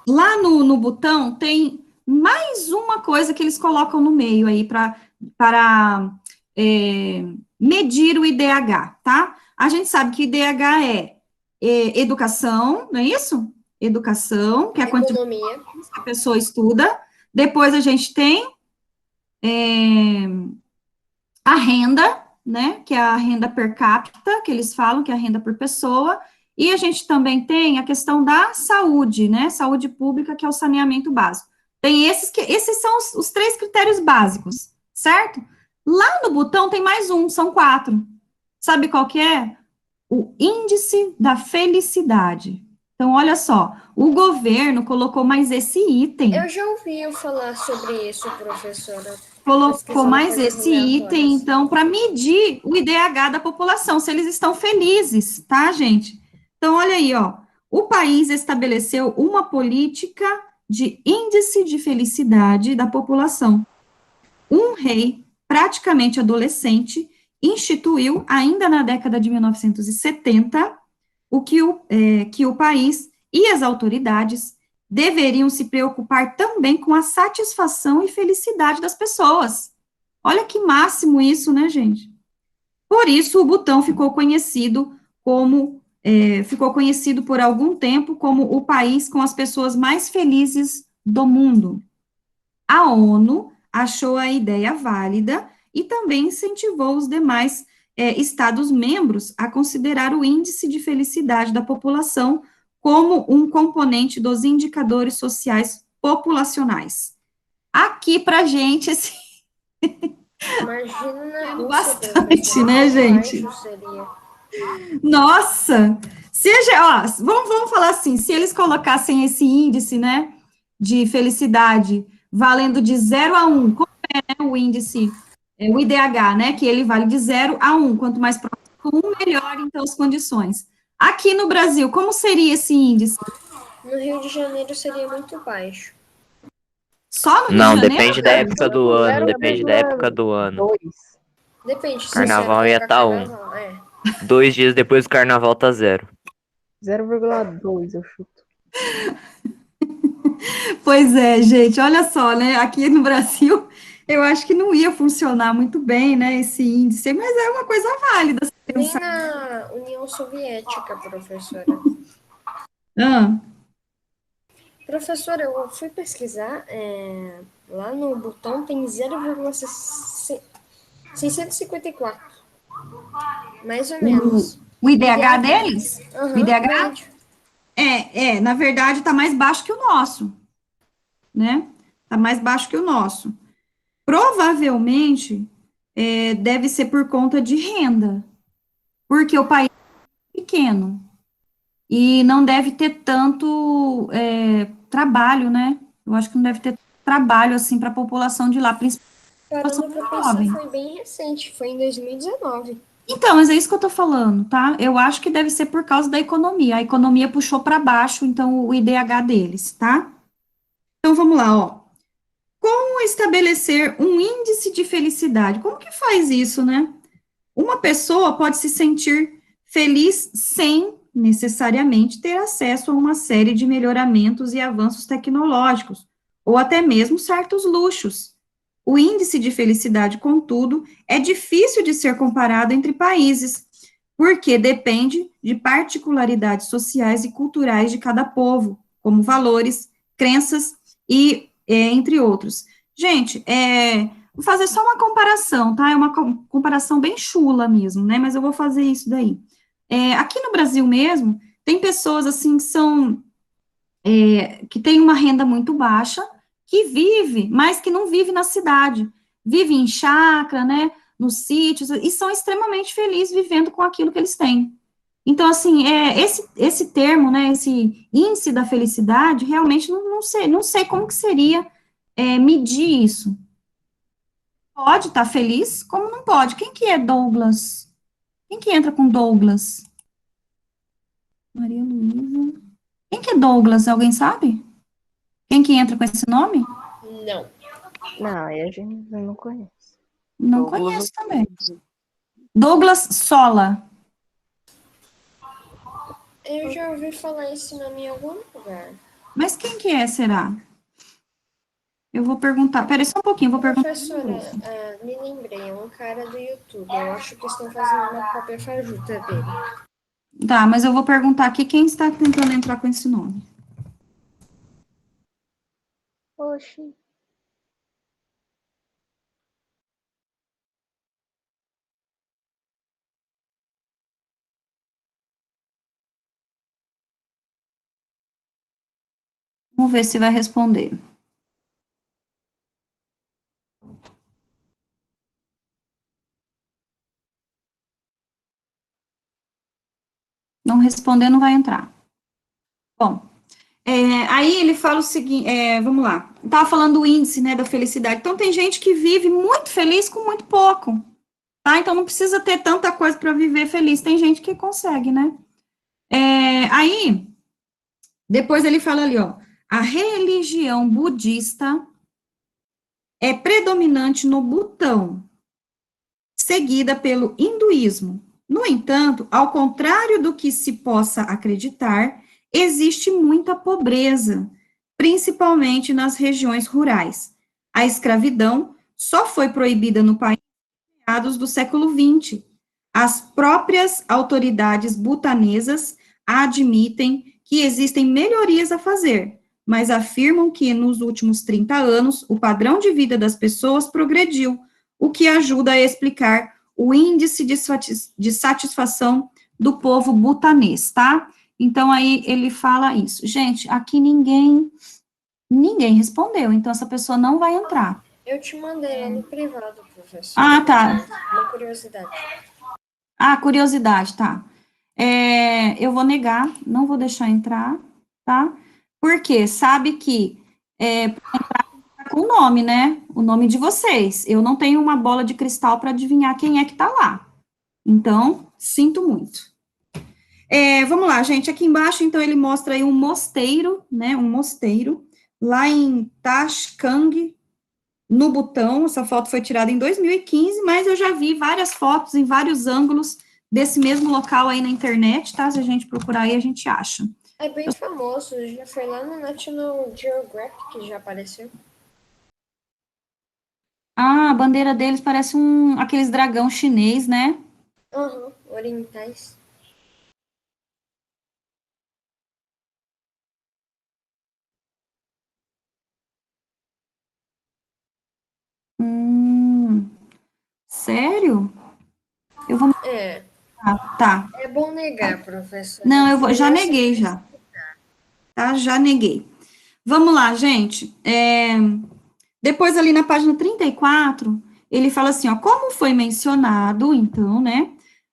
Speaker 1: lá no Butão tem mais uma coisa que eles colocam no meio aí para medir o IDH, tá? A gente sabe que IDH é educação, não é isso? Educação, que é a quantidade que a pessoa estuda. Depois a gente tem a renda, né, que é a renda per capita, que eles falam que é a renda por pessoa, e a gente também tem a questão da saúde, né, saúde pública, que é o saneamento básico. Tem esses são os 3 critérios básicos, certo? Lá no Butão tem mais são 4. Sabe qual que é? O índice da felicidade. Então, olha só, o governo colocou mais esse item.
Speaker 6: Eu já ouvi falar sobre isso, professora.
Speaker 1: colocou
Speaker 6: Pesquisando
Speaker 1: mais
Speaker 6: coisas
Speaker 1: esse item,
Speaker 6: aleatórias.
Speaker 1: então, para medir o IDH da população, se eles estão felizes, tá, gente? Então, olha aí, ó. O país estabeleceu uma política de índice de felicidade da população. Um rei, praticamente adolescente, instituiu, ainda na década de 1970, que o país e as autoridades deveriam se preocupar também com a satisfação e felicidade das pessoas. Olha que máximo isso, né, gente? Por isso, o Butão ficou conhecido por algum tempo como o país com as pessoas mais felizes do mundo. A ONU achou a ideia válida e também incentivou os demais Estados-membros a considerar o índice de felicidade da população como um componente dos indicadores sociais populacionais. Aqui, para gente, assim,
Speaker 6: Imagina na Rússia,
Speaker 1: bastante,
Speaker 6: professora,
Speaker 1: né,
Speaker 6: quão
Speaker 1: gente?
Speaker 6: baixo seria.
Speaker 1: Nossa! Ó, vamos falar assim, se eles colocassem esse índice, né, de felicidade valendo de 0 a 1, como é, né, o índice, o IDH, né, que ele vale de 0 a 1, quanto mais próximo, melhor, então, as condições. Aqui no Brasil, como seria esse índice?
Speaker 6: No Rio de Janeiro seria muito baixo.
Speaker 1: Só no Rio de
Speaker 2: Não,
Speaker 1: Janeiro?
Speaker 2: depende da época do ano, depende da época do ano.
Speaker 3: 0,2.
Speaker 6: Depende, se você
Speaker 2: Carnaval ia
Speaker 6: colocar
Speaker 2: tá 1.
Speaker 6: carnaval,
Speaker 2: 2 dias depois do carnaval tá 0.
Speaker 3: 0,2, eu chuto.
Speaker 1: Pois é, gente, olha só, né, aqui no Brasil, eu acho que não ia funcionar muito bem, né, esse índice, mas é uma coisa válida.
Speaker 6: Nem na União Soviética, professora.
Speaker 1: Ah,
Speaker 6: Professora, eu fui pesquisar, lá no Butão tem 0,654. Mais ou menos.
Speaker 1: o IDH deles? O
Speaker 6: Aham,
Speaker 1: IDH?
Speaker 6: médio.
Speaker 1: Na verdade, está mais baixo que o nosso, né? Está mais baixo que o nosso. Provavelmente, deve ser por conta de renda, porque o país é pequeno e não deve ter tanto trabalho, né? Eu acho que não deve ter trabalho, assim, para a população de lá, principalmente a
Speaker 6: Parando
Speaker 1: população
Speaker 6: para pensar,
Speaker 1: jovem.
Speaker 6: foi bem recente, foi em 2019.
Speaker 1: Então, mas é isso que eu tô falando, tá? Eu acho que deve ser por causa da economia. A economia puxou para baixo, então, o IDH deles, tá? Então, vamos lá, ó. Como estabelecer um índice de felicidade? Como que faz isso, né? Uma pessoa pode se sentir feliz sem necessariamente ter acesso a uma série de melhoramentos e avanços tecnológicos, ou até mesmo certos luxos. O índice de felicidade, contudo, é difícil de ser comparado entre países, porque depende de particularidades sociais e culturais de cada povo, como valores, crenças e entre outros. Gente, vou fazer só uma comparação, tá? É uma comparação bem chula mesmo, né? Mas eu vou fazer isso daí. Aqui no Brasil mesmo, tem pessoas assim que têm uma renda muito baixa, que vive, mas que não vive na cidade, vive em chácara, né? Nos sítios, e são extremamente felizes vivendo com aquilo que eles têm. Então, assim, esse termo, né, esse índice da felicidade, realmente não sei como que seria medir isso. Pode estar feliz, como não pode. Quem que é Douglas? Quem que entra com Douglas? Maria Luísa. Quem que é Douglas? Alguém sabe? Quem que entra com esse nome?
Speaker 6: Não.
Speaker 3: Não, aí a gente não conhece.
Speaker 1: Não
Speaker 5: Douglas,
Speaker 1: conheço também. Douglas Sola.
Speaker 6: Eu já ouvi falar esse nome em algum lugar.
Speaker 1: Mas quem que é, será? Eu vou perguntar. Peraí só um pouquinho, vou perguntar.
Speaker 6: Professora, me lembrei, é um cara do YouTube. Eu acho que estão fazendo uma cópia fajuta dele.
Speaker 1: Tá, mas eu vou perguntar aqui quem está tentando entrar com esse nome.
Speaker 3: Oxi.
Speaker 1: Vamos ver se vai responder. Não responder, não vai entrar. Bom, Aí ele fala o seguinte, vamos lá, estava falando do índice, né, da felicidade. Então, tem gente que vive muito feliz com muito pouco, tá? Então, não precisa ter tanta coisa para viver feliz. Tem gente que consegue, né? Aí, depois ele fala ali, ó, a religião budista é predominante no Butão, seguida pelo hinduísmo. No entanto, ao contrário do que se possa acreditar, existe muita pobreza, principalmente nas regiões rurais. A escravidão só foi proibida no país em meados do século XX. As próprias autoridades butanesas admitem que existem melhorias a fazer, mas afirmam que nos últimos 30 anos o padrão de vida das pessoas progrediu, o que ajuda a explicar o índice de satisfação do povo butanês, tá? Então, aí ele fala isso. Gente, aqui ninguém respondeu, então essa pessoa não vai entrar.
Speaker 6: Eu te mandei no privado, professor.
Speaker 1: Ah, tá.
Speaker 6: Uma curiosidade.
Speaker 1: Ah, curiosidade, tá. Eu vou negar, não vou deixar entrar, tá? Porque sabe que com o nome, né? O nome de vocês. Eu não tenho uma bola de cristal para adivinhar quem é que tá lá. Então, sinto muito. Vamos lá, gente. Aqui embaixo, então, ele mostra aí um mosteiro, né? Um mosteiro, lá em Tashkang, no Butão. Essa foto foi tirada em 2015, mas eu já vi várias fotos em vários ângulos desse mesmo local aí na internet, tá? Se a gente procurar aí, a gente acha.
Speaker 6: É bem famoso, já foi lá no National Geographic que já apareceu.
Speaker 1: Ah, a bandeira deles parece aqueles dragão chinês, né?
Speaker 6: Orientais.
Speaker 1: Sério? Eu vou... tá.
Speaker 6: É bom negar, professor.
Speaker 1: Não, já neguei, já. Tá, já neguei. Vamos lá, gente. Depois, ali na página 34, ele fala assim, ó, como foi mencionado, então, né,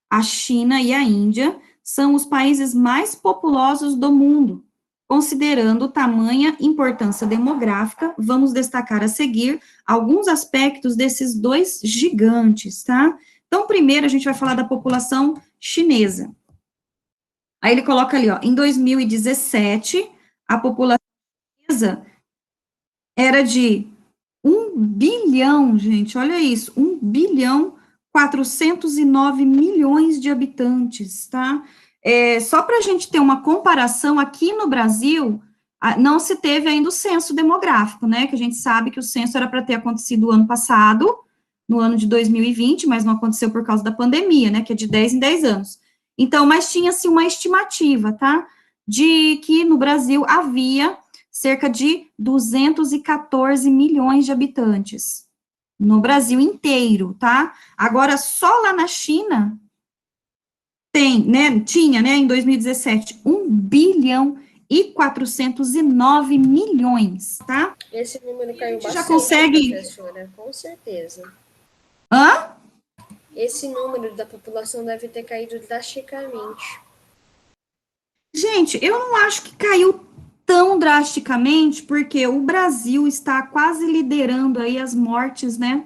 Speaker 1: a China e a Índia são os países mais populosos do mundo. Considerando tamanha importância demográfica, vamos destacar a seguir alguns aspectos desses dois gigantes, tá? Então, primeiro, a gente vai falar da população chinesa. Aí ele coloca ali, ó, em 2017, a população chinesa era de 1 bilhão, gente, olha isso, 1 bilhão 409 milhões de habitantes, tá? Só para a gente ter uma comparação, aqui no Brasil, não se teve ainda o censo demográfico, né? Que a gente sabe que o censo era para ter acontecido o ano passado, no ano de 2020, mas não aconteceu por causa da pandemia, né? Que é de 10 em 10 anos. Então, mas tinha-se uma estimativa, tá? De que no Brasil havia cerca de 214 milhões de habitantes. No Brasil inteiro, tá? Agora, só lá na China, tinha, né, em 2017, 1 bilhão e 409 milhões, tá?
Speaker 6: Esse número caiu bastante,
Speaker 1: já consegue...
Speaker 6: professora, com certeza.
Speaker 1: Hã?
Speaker 6: Esse número da população deve ter caído drasticamente.
Speaker 1: Gente, eu não acho que caiu tão drasticamente, porque o Brasil está quase liderando aí as mortes, né?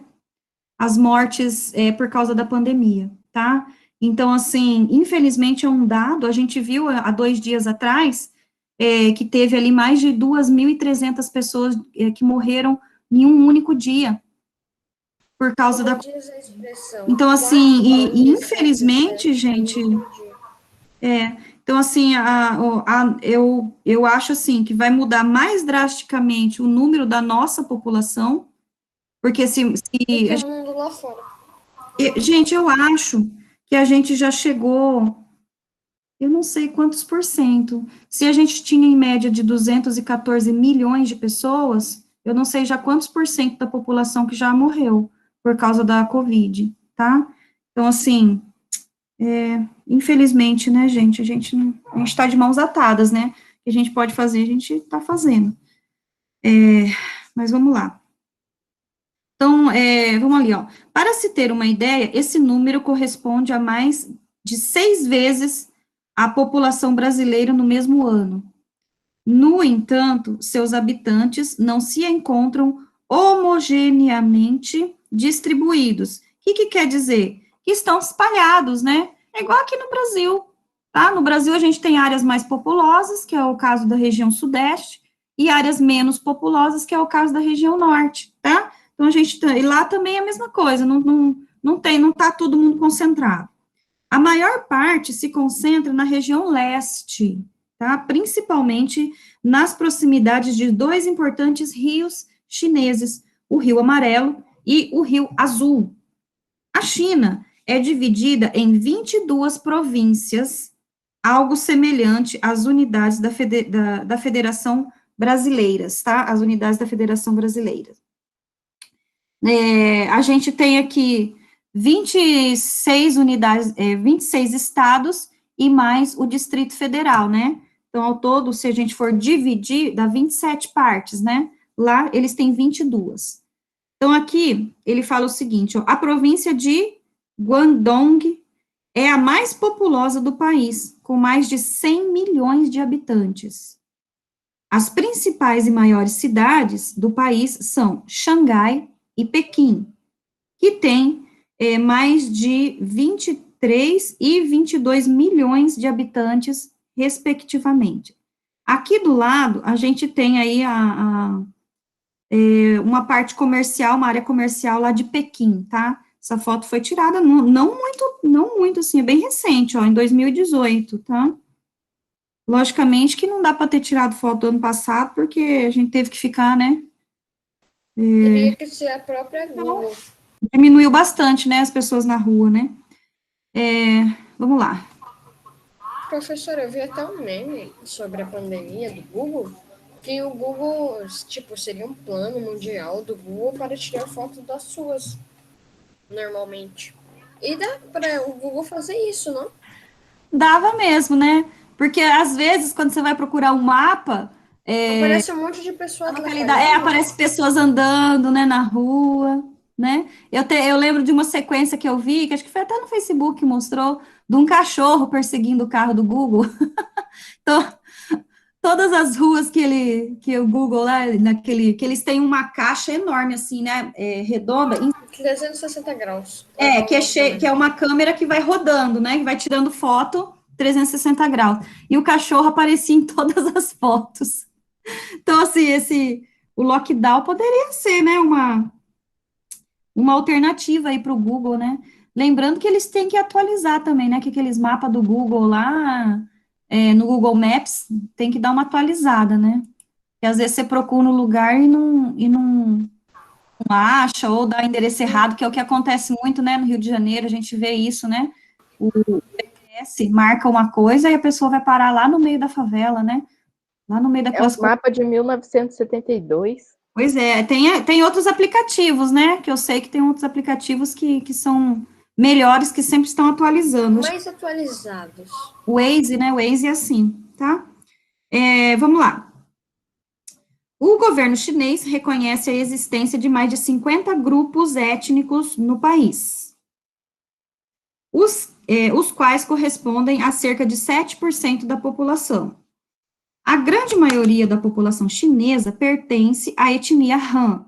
Speaker 1: As mortes por causa da pandemia, tá? Então, assim, infelizmente é um dado, a gente viu há 2 dias atrás, que teve ali mais de 2.300 pessoas que morreram em um único dia, por causa da... Então, assim, e infelizmente, gente, então, assim, eu acho, assim, que vai mudar mais drasticamente o número da nossa população, porque se
Speaker 6: todo mundo lá fora.
Speaker 1: Gente, eu acho que a gente já chegou, eu não sei quantos por cento, se a gente tinha em média de 214 milhões de pessoas, eu não sei já quantos por cento da população que já morreu por causa da Covid, tá? Então, assim, infelizmente, né, gente, a gente está de mãos atadas, né? O que a gente pode fazer, a gente está fazendo. Mas vamos lá. Então, vamos ali, ó. Para se ter uma ideia, esse número corresponde a mais de 6 vezes a população brasileira no mesmo ano. No entanto, seus habitantes não se encontram homogeneamente distribuídos. O que quer dizer? Que estão espalhados, né? É igual aqui no Brasil, tá? No Brasil, a gente tem áreas mais populosas, que é o caso da região sudeste, e áreas menos populosas, que é o caso da região norte, tá? Então, e lá também é a mesma coisa, não tá todo mundo concentrado. A maior parte se concentra na região leste, tá? Principalmente nas proximidades de dois importantes rios chineses, o Rio Amarelo e o Rio Azul. A China é dividida em 22 províncias, algo semelhante às unidades da Federação Brasileiras, tá? As unidades da Federação Brasileira. A gente tem aqui 26 unidades, 26 estados e mais o Distrito Federal, né? Então, ao todo, se a gente for dividir, dá 27 partes, né? Lá, eles têm 22. Então, aqui, ele fala o seguinte, ó, a província de Guangdong é a mais populosa do país, com mais de 100 milhões de habitantes. As principais e maiores cidades do país são Xangai e Pequim, que tem mais de 23 e 22 milhões de habitantes, respectivamente. Aqui do lado, a gente tem aí uma parte comercial, uma área comercial lá de Pequim, tá? Essa foto foi tirada não muito, assim, é bem recente, ó, em 2018, tá? Logicamente que não dá para ter tirado foto do ano passado, porque a gente teve que ficar, né?
Speaker 6: Teria que ser a própria Google.
Speaker 1: Diminuiu bastante, né, as pessoas na rua, né? Vamos lá.
Speaker 6: Professora, eu vi até um meme sobre a pandemia do Google, que o Google, tipo, seria um plano mundial do Google para tirar foto das suas, normalmente. E dá para o Google fazer isso, não?
Speaker 1: Dava mesmo, né? Porque, às vezes, quando você vai procurar um mapa,
Speaker 6: Aparece um monte de pessoas
Speaker 1: aparece pessoas andando, né, na rua, né? Eu lembro de uma sequência que eu vi, que acho que foi até no Facebook que mostrou, de um cachorro perseguindo o carro do Google. Então, todas as ruas que o Google lá, que eles têm uma caixa enorme, assim, né, redonda.
Speaker 6: 360 graus.
Speaker 1: Que é uma câmera que vai rodando, né, que vai tirando foto 360 graus. E o cachorro aparecia em todas as fotos. Então, assim, o lockdown poderia ser, né, uma alternativa aí para o Google, né? Lembrando que eles têm que atualizar também, né, que aqueles mapas do Google lá, no Google Maps, tem que dar uma atualizada, né? Porque às vezes você procura um lugar e não acha, ou dá endereço errado, que é o que acontece muito, né, no Rio de Janeiro, a gente vê isso, né? O GPS marca uma coisa e a pessoa vai parar lá no meio da favela, né? Lá no meio daquelas
Speaker 3: É um mapa de 1972.
Speaker 1: Pois é, tem outros aplicativos, né? Que eu sei que tem outros aplicativos que são melhores, que sempre estão atualizando.
Speaker 6: Mais atualizados.
Speaker 1: O Waze, né? O Waze é assim, tá? Vamos lá. O governo chinês reconhece a existência de mais de 50 grupos étnicos no país, os quais correspondem a cerca de 7% da população. A grande maioria da população chinesa pertence à etnia Han,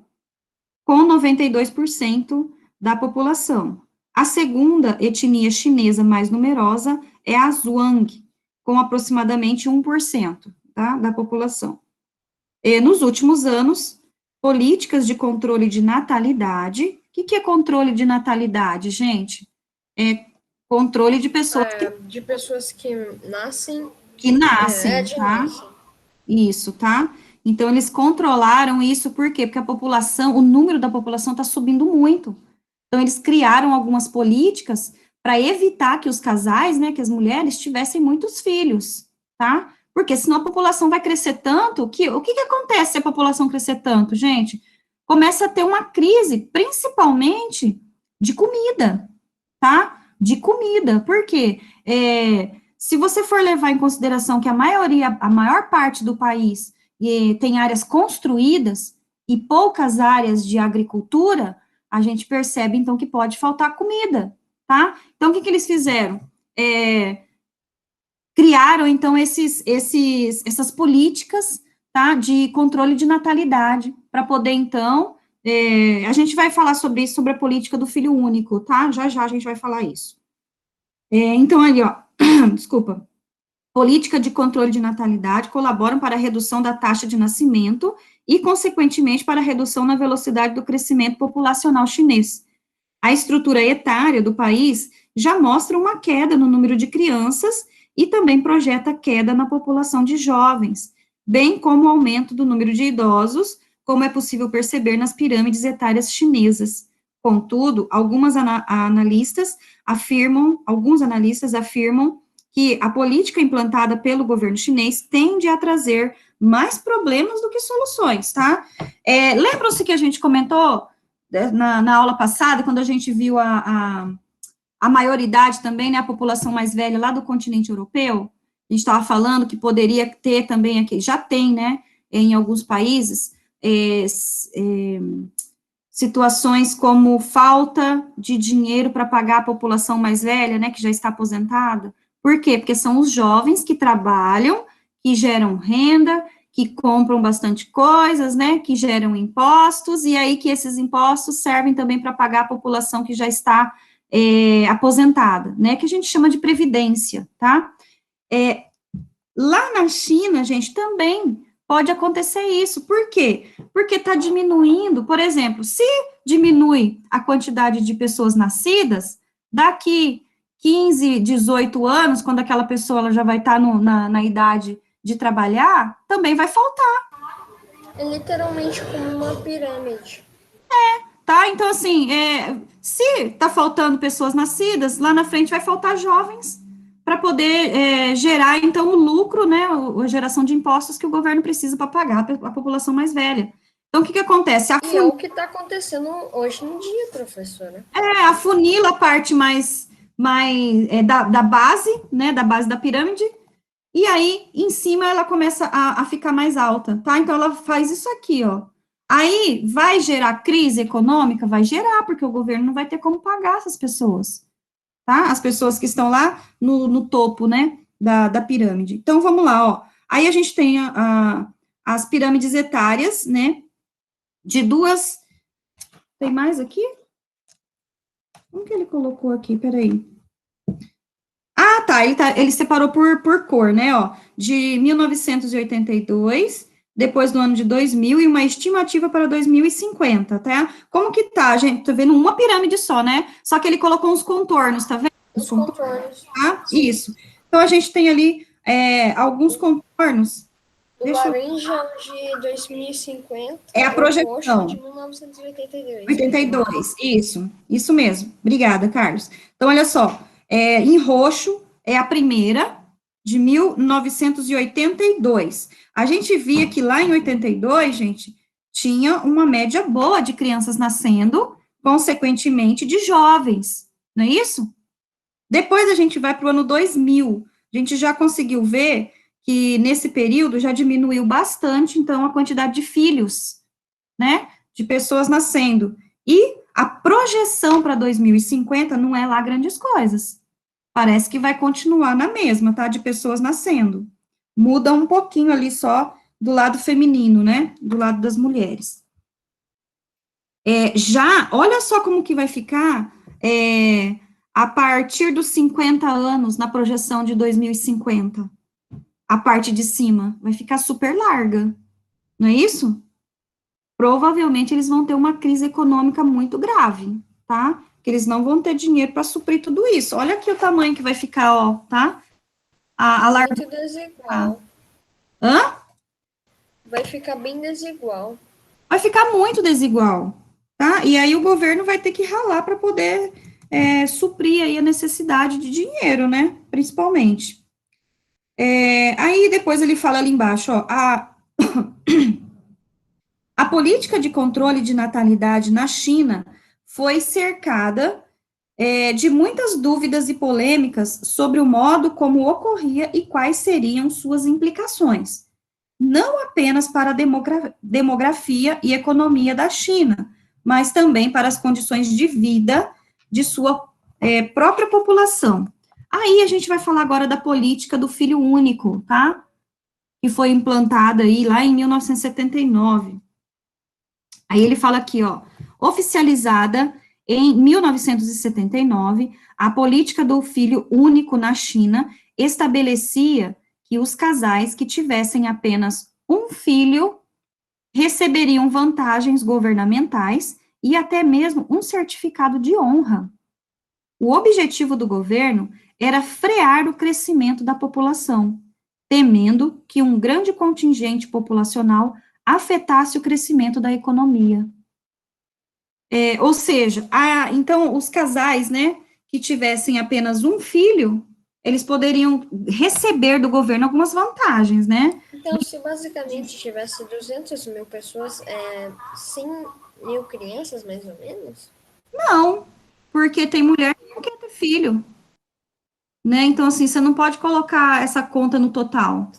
Speaker 1: com 92% da população. A segunda etnia chinesa mais numerosa é a Zhuang, com aproximadamente 1%, tá, da população. Nos últimos anos, políticas de controle de natalidade. O que é controle de natalidade, gente? É controle de pessoas
Speaker 6: de pessoas que nascem.
Speaker 1: Tá? Isso, tá? Então, eles controlaram isso, por quê? Porque o número da população está subindo muito. Então, eles criaram algumas políticas para evitar que os casais, né, que as mulheres tivessem muitos filhos, tá? Porque senão a população vai crescer tanto, o que acontece se a população crescer tanto, gente? Começa a ter uma crise, principalmente de comida, tá? De comida, por quê? Se você for levar em consideração que a maior parte do país tem áreas construídas e poucas áreas de agricultura, a gente percebe, então, que pode faltar comida, tá? Então, o que eles fizeram? criaram, então, essas políticas, tá, de controle de natalidade, para poder, então, a gente vai falar sobre isso, sobre a política do filho único, tá? Já já a gente vai falar isso. Então, ali, ó, desculpa, política de controle de natalidade colaboram para a redução da taxa de nascimento e, consequentemente, para a redução na velocidade do crescimento populacional chinês. A estrutura etária do país já mostra uma queda no número de crianças e também projeta queda na população de jovens, bem como o aumento do número de idosos, como é possível perceber nas pirâmides etárias chinesas. Contudo, alguns analistas afirmam que a política implantada pelo governo chinês tende a trazer mais problemas do que soluções, tá? Lembram-se que a gente comentou na aula passada, quando a gente viu a maioridade também, né, a população mais velha lá do continente europeu? A gente estava falando que poderia ter também aqui, já tem, né, em alguns países, situações como falta de dinheiro para pagar a população mais velha, né, que já está aposentada. Por quê? Porque são os jovens que trabalham, que geram renda, que compram bastante coisas, né, que geram impostos, e aí que esses impostos servem também para pagar a população que já está aposentada, né, que a gente chama de previdência, tá? Lá na China, gente, também pode acontecer isso. Por quê? Porque está diminuindo, por exemplo, se diminui a quantidade de pessoas nascidas, daqui 15, 18 anos, quando aquela pessoa ela já vai estar na idade de trabalhar, também vai faltar.
Speaker 6: É literalmente como uma pirâmide.
Speaker 1: Tá? Então, assim, se está faltando pessoas nascidas, lá na frente vai faltar jovens para poder gerar, então, o lucro, né, a geração de impostos que o governo precisa para pagar a população mais velha. Então, o que acontece?
Speaker 6: E é o que está acontecendo hoje em dia, professora.
Speaker 1: Afunila a parte mais da base, né, da base da pirâmide, e aí, em cima, ela começa a ficar mais alta, tá? Então, ela faz isso aqui, ó. Aí, vai gerar crise econômica? Vai gerar, porque o governo não vai ter como pagar essas pessoas, tá? As pessoas que estão lá no topo, né, da pirâmide. Então, vamos lá, ó. Aí, a gente tem as pirâmides etárias, né, de duas... Tem mais aqui? Como que ele colocou aqui? Peraí. Ele separou por cor, né, ó, de 1982, depois do ano de 2000, e uma estimativa para 2050, tá? Como que tá, gente? Tô vendo uma pirâmide só, né? Só que ele colocou uns contornos, tá vendo?
Speaker 6: Os contornos.
Speaker 1: Tá? Isso. Então, a gente tem ali alguns contornos.
Speaker 6: O laranja de 2050.
Speaker 1: É a projeção.
Speaker 6: O roxo de 1982.
Speaker 1: 82, isso mesmo. Obrigada, Carlos. Então, olha só, em roxo é a primeira, de 1982. A gente via que lá em 82, gente, tinha uma média boa de crianças nascendo, consequentemente de jovens, não é isso? Depois a gente vai para o ano 2000, a gente já conseguiu ver que nesse período já diminuiu bastante, então, a quantidade de filhos, né, de pessoas nascendo. E a projeção para 2050 não é lá grandes coisas. Parece que vai continuar na mesma, tá, de pessoas nascendo. Muda um pouquinho ali só do lado feminino, né, do lado das mulheres. Olha só como que vai ficar a partir dos 50 anos na projeção de 2050. A parte de cima vai ficar super larga, não é isso? Provavelmente eles vão ter uma crise econômica muito grave, tá? Que eles não vão ter dinheiro para suprir tudo isso. Olha aqui o tamanho que vai ficar, ó, tá? A largura.
Speaker 6: Muito desigual.
Speaker 1: Hã?
Speaker 6: Vai ficar bem desigual.
Speaker 1: Vai ficar muito desigual, tá? E aí o governo vai ter que ralar para poder suprir aí a necessidade de dinheiro, né? Principalmente. Aí depois ele fala ali embaixo, ó, a política de controle de natalidade na China foi cercada de muitas dúvidas e polêmicas sobre o modo como ocorria e quais seriam suas implicações, não apenas para a demografia e economia da China, mas também para as condições de vida de sua própria população. Aí a gente vai falar agora da política do filho único, tá? Que foi implantada aí lá em 1979. Aí ele fala aqui, ó, oficializada em 1979, a política do filho único na China estabelecia que os casais que tivessem apenas um filho receberiam vantagens governamentais e até mesmo um certificado de honra. O objetivo do governo era frear o crescimento da população, temendo que um grande contingente populacional afetasse o crescimento da economia. Ou seja, então os casais, né, que tivessem apenas um filho, eles poderiam receber do governo algumas vantagens, né?
Speaker 6: Então, se basicamente tivesse 200 mil pessoas, 100 mil crianças, mais ou menos?
Speaker 1: Não, porque tem mulher que não quer ter filho, né? Então, assim, você não pode colocar essa conta no total,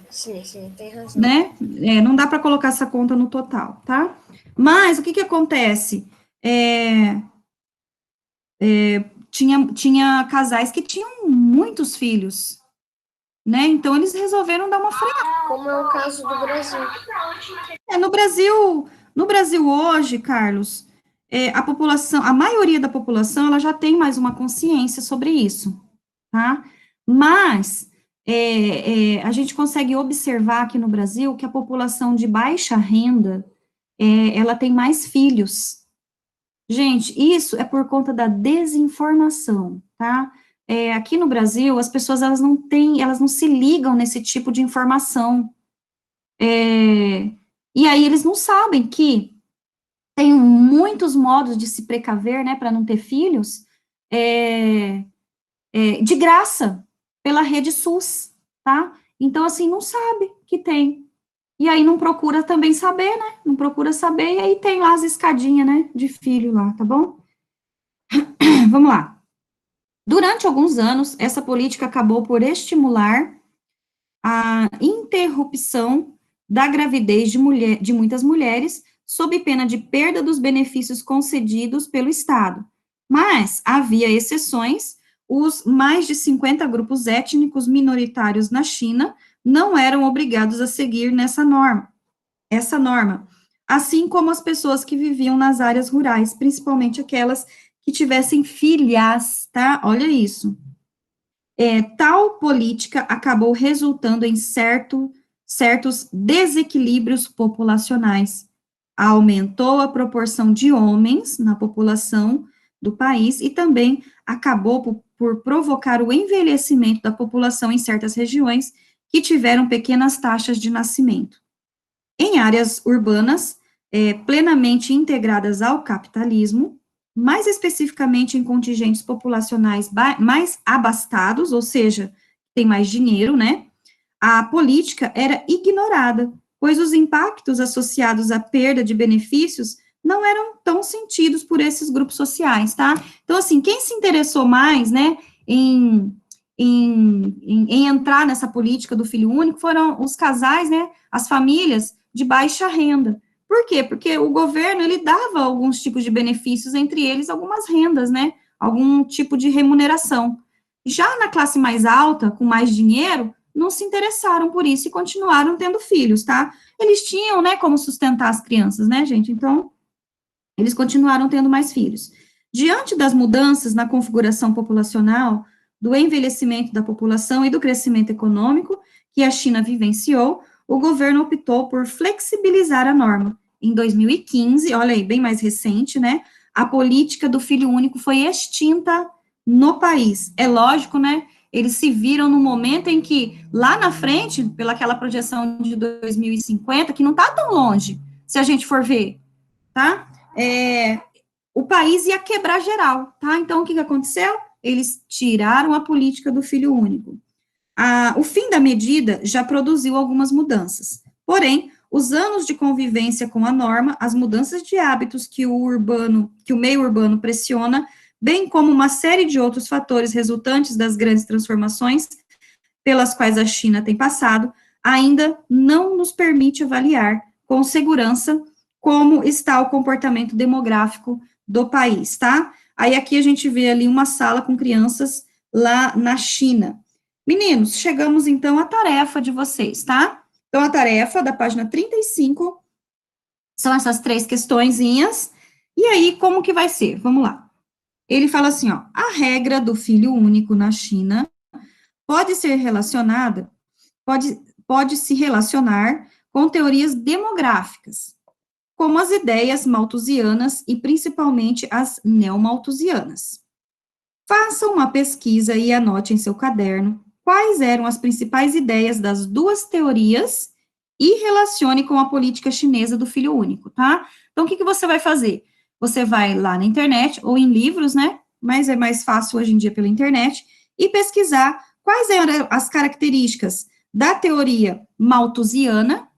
Speaker 6: Sim, tem razão.
Speaker 1: né? Não dá para colocar essa conta no total, tá? Mas o que que acontece? Tinha casais que tinham muitos filhos, né? Então eles resolveram dar uma freada.
Speaker 6: Como é o caso do Brasil.
Speaker 1: No Brasil hoje, Carlos, a população, a maioria da população, ela já tem mais uma consciência sobre isso, tá? Mas a gente consegue observar aqui no Brasil que a população de baixa renda, ela tem mais filhos. Gente, isso é por conta da desinformação, tá? Aqui no Brasil, as pessoas, elas não se ligam nesse tipo de informação. E aí eles não sabem que tem muitos modos de se precaver, né, para não ter filhos, de graça, pela rede SUS, tá? Então, assim, não sabe que tem. E aí não procura também saber, né? Não procura saber, e aí tem lá as escadinhas, né, de filho lá, tá bom? Vamos lá. Durante alguns anos, essa política acabou por estimular a interrupção da gravidez de muitas mulheres, sob pena de perda dos benefícios concedidos pelo Estado. Mas havia exceções, os mais de 50 grupos étnicos minoritários na China não eram obrigados a seguir essa norma, assim como as pessoas que viviam nas áreas rurais, principalmente aquelas que tivessem filhas, tá? Olha isso. Tal política acabou resultando em certos desequilíbrios populacionais. Aumentou a proporção de homens na população do país e também acabou por provocar o envelhecimento da população em certas regiões que tiveram pequenas taxas de nascimento. Em áreas urbanas, plenamente integradas ao capitalismo, mais especificamente em contingentes populacionais mais abastados, ou seja, tem mais dinheiro, né? A política era ignorada, pois os impactos associados à perda de benefícios não eram tão sentidos por esses grupos sociais, tá? Então, assim, quem se interessou mais, né, em entrar nessa política do filho único foram os casais, né, as famílias de baixa renda. Por quê? Porque o governo, ele dava alguns tipos de benefícios, entre eles algumas rendas, né, algum tipo de remuneração. Já na classe mais alta, com mais dinheiro, não se interessaram por isso e continuaram tendo filhos, tá? Eles tinham, né, como sustentar as crianças, né, gente? Então, eles continuaram tendo mais filhos. Diante das mudanças na configuração populacional, do envelhecimento da população e do crescimento econômico que a China vivenciou, o governo optou por flexibilizar a norma. Em 2015, olha aí, bem mais recente, né, a política do filho único foi extinta no país. É lógico, né, eles se viram no momento em que, lá na frente, pelaquela projeção de 2050, que não está tão longe, se a gente for ver, tá? O país ia quebrar geral, tá? Então, o que aconteceu? Eles tiraram a política do filho único. O fim da medida já produziu algumas mudanças. Porém, os anos de convivência com a norma, as mudanças de hábitos que o meio urbano pressiona, bem como uma série de outros fatores resultantes das grandes transformações pelas quais a China tem passado, ainda não nos permite avaliar com segurança como está o comportamento demográfico do país, tá? Aí aqui a gente vê ali uma sala com crianças lá na China. Meninos, chegamos então à tarefa de vocês, tá? Então, a tarefa da página 35 são essas 3 questõezinhas. E aí, como que vai ser? Vamos lá. Ele fala assim, ó, a regra do filho único na China pode ser relacionada, pode se relacionar com teorias demográficas, como as ideias malthusianas e principalmente as neomalthusianas. Faça uma pesquisa e anote em seu caderno quais eram as principais ideias das 2 teorias e relacione com a política chinesa do filho único, tá? Então, o que você vai fazer? Você vai lá na internet, ou em livros, né? Mas é mais fácil hoje em dia pela internet, e pesquisar quais eram as características da teoria malthusiana,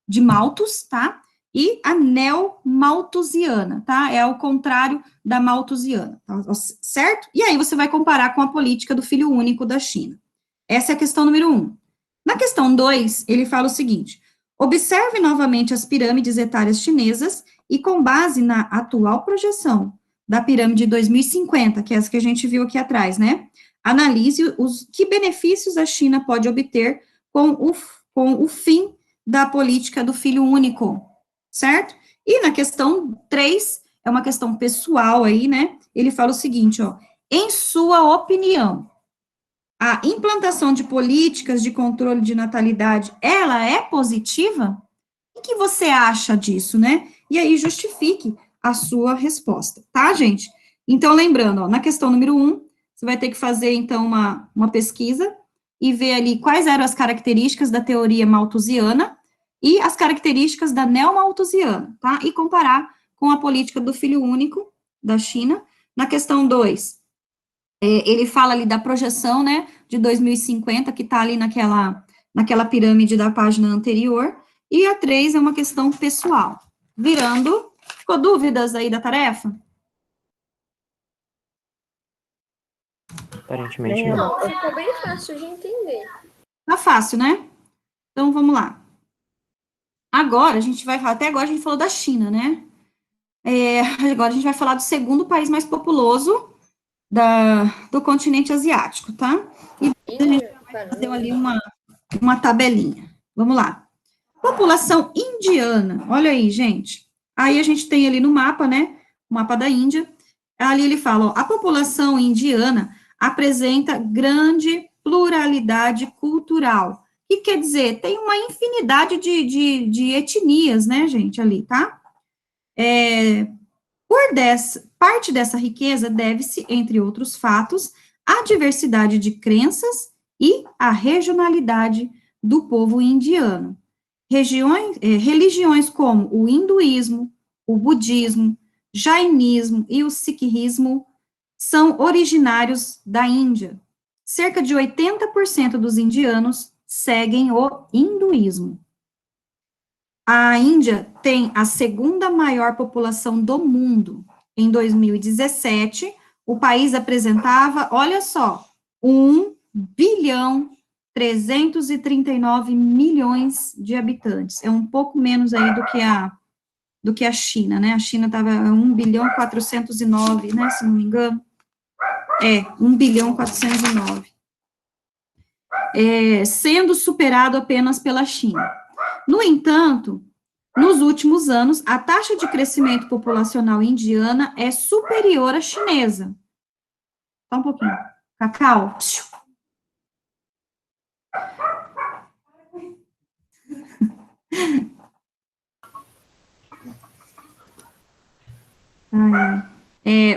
Speaker 1: de Malthus, tá? E a neomalthusiana, tá? É ao contrário da malthusiana, tá? Certo? E aí você vai comparar com a política do filho único da China. Essa é a questão número 1. Na questão 2, ele fala o seguinte: observe novamente as pirâmides etárias chinesas e, com base na atual projeção da pirâmide 2050, que é essa que a gente viu aqui atrás, né? Analise que benefícios a China pode obter com o fim da política do filho único, certo? E na questão 3, é uma questão pessoal aí, né? Ele fala o seguinte, ó: em sua opinião, a implantação de políticas de controle de natalidade, ela é positiva? O que você acha disso, né? E aí justifique a sua resposta, tá, gente? Então, lembrando, ó, na questão número 1, você vai ter que fazer, então, uma pesquisa e ver ali quais eram as características da teoria malthusiana e as características da neomalthusiana, tá? E comparar com a política do filho único da China. Na questão 2, ele fala ali da projeção, né, de 2050, que está ali naquela pirâmide da página anterior, e a 3 é uma questão pessoal. Ficou dúvidas aí da tarefa?
Speaker 2: Aparentemente não.
Speaker 6: Não, ficou bem fácil de entender.
Speaker 1: Tá fácil, né? Então, vamos lá. Agora, a gente vai falar, até agora a gente falou da China, né? Agora a gente vai falar do segundo país mais populoso do continente asiático, tá? E a gente vai fazer ali uma tabelinha. Vamos lá. População indiana, olha aí, gente. Aí a gente tem ali no mapa, né? O mapa da Índia. Ali ele fala, ó, a população indiana apresenta grande pluralidade cultural. O que quer dizer? Tem uma infinidade de etnias, né, gente, ali, tá? Parte dessa riqueza deve-se, entre outros fatos, à diversidade de crenças e à regionalidade do povo indiano. Religiões como o hinduísmo, o budismo, jainismo e o sikhismo são originários da Índia. Cerca de 80% dos indianos seguem o hinduísmo. A Índia tem a segunda maior população do mundo. Em 2017, o país apresentava, olha só, 1,339 bilhões de habitantes. É um pouco menos aí do que a China, né? A China estava 1,409 bilhão, né, se não me engano. 1,409 bilhão. Sendo superado apenas pela China. No entanto, nos últimos anos, a taxa de crescimento populacional indiana é superior à chinesa. Só um pouquinho. Cacau.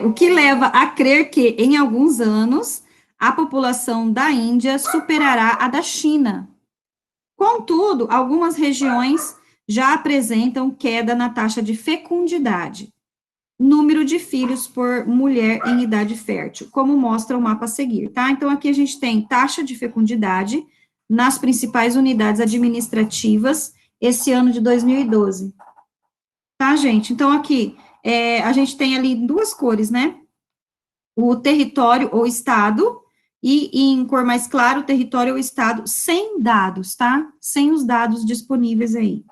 Speaker 1: O que leva a crer que, em alguns anos, a população da Índia superará a da China. Contudo, algumas regiões já apresentam queda na taxa de fecundidade, número de filhos por mulher em idade fértil, como mostra o mapa a seguir, tá? Então, aqui a gente tem taxa de fecundidade nas principais unidades administrativas esse ano de 2012. Tá, gente? Então, aqui, a gente tem ali 2 cores, né? O território ou estado, e em cor mais clara, o território ou estado sem dados, tá? Sem os dados disponíveis aí.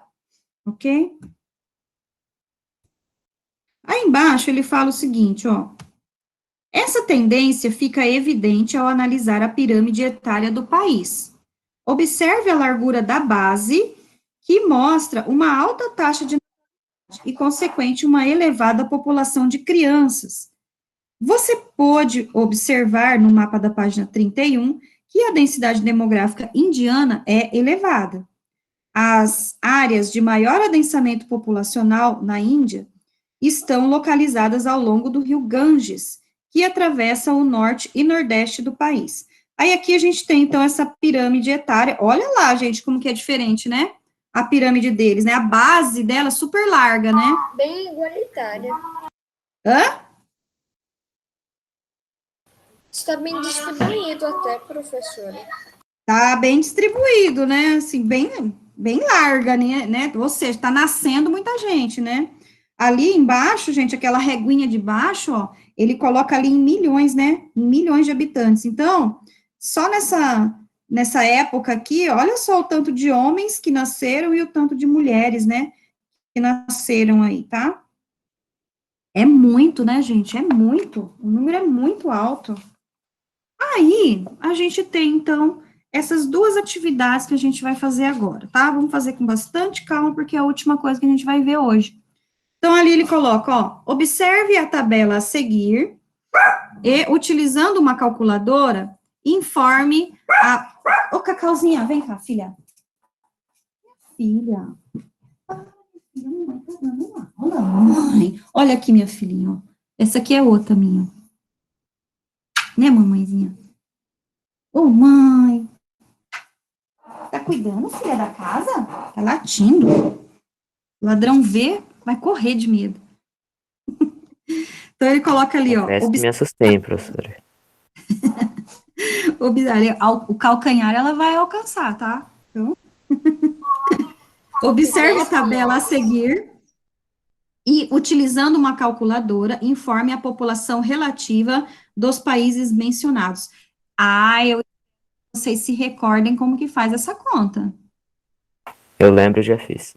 Speaker 1: Ok? Aí embaixo ele fala o seguinte, ó. Essa tendência fica evidente ao analisar a pirâmide etária do país. Observe a largura da base, que mostra uma alta taxa de e, consequente, uma elevada população de crianças. Você pode observar no mapa da página 31 que a densidade demográfica indiana é elevada. As áreas de maior adensamento populacional na Índia estão localizadas ao longo do rio Ganges, que atravessa o norte e nordeste do país. Aí aqui a gente tem, então, essa pirâmide etária. Olha lá, gente, como que é diferente, né? A pirâmide deles, né? A base dela é super larga, né?
Speaker 6: Bem igualitária.
Speaker 1: Hã?
Speaker 6: Está bem distribuído até, professora.
Speaker 1: Tá bem distribuído, né? Assim, bem larga, né? Ou seja, tá nascendo muita gente, né? Ali embaixo, gente, aquela reguinha de baixo, ó, ele coloca ali em milhões, né? Em milhões de habitantes. Então, só nessa época aqui, olha só o tanto de homens que nasceram e o tanto de mulheres, né? Que nasceram aí, tá? É muito, né, gente? É muito. O número é muito alto. Aí, a gente tem, então, essas duas atividades que a gente vai fazer agora, tá? Vamos fazer com bastante calma, porque é a última coisa que a gente vai ver hoje. Então, ali ele coloca, ó, observe a tabela a seguir e, utilizando uma calculadora, informe a... Ô, Cacauzinha, vem cá, filha. Filha. Ai, filha, mamãe tá dando uma aula, mamãe. Olha aqui, minha filhinha, ó. Essa aqui é outra minha. Né, mamãezinha? Ô, mãe. Tá cuidando, filha, da casa? Tá latindo. O ladrão vê, vai correr de medo. Então, ele coloca ali, ó.
Speaker 2: Confesso que me assustei, professora.
Speaker 1: O calcanhar ela vai alcançar, tá? Então, observe a tabela a seguir e, utilizando uma calculadora, informe a população relativa dos países mencionados. Vocês se recordem como que faz essa conta.
Speaker 2: Eu lembro, já fiz.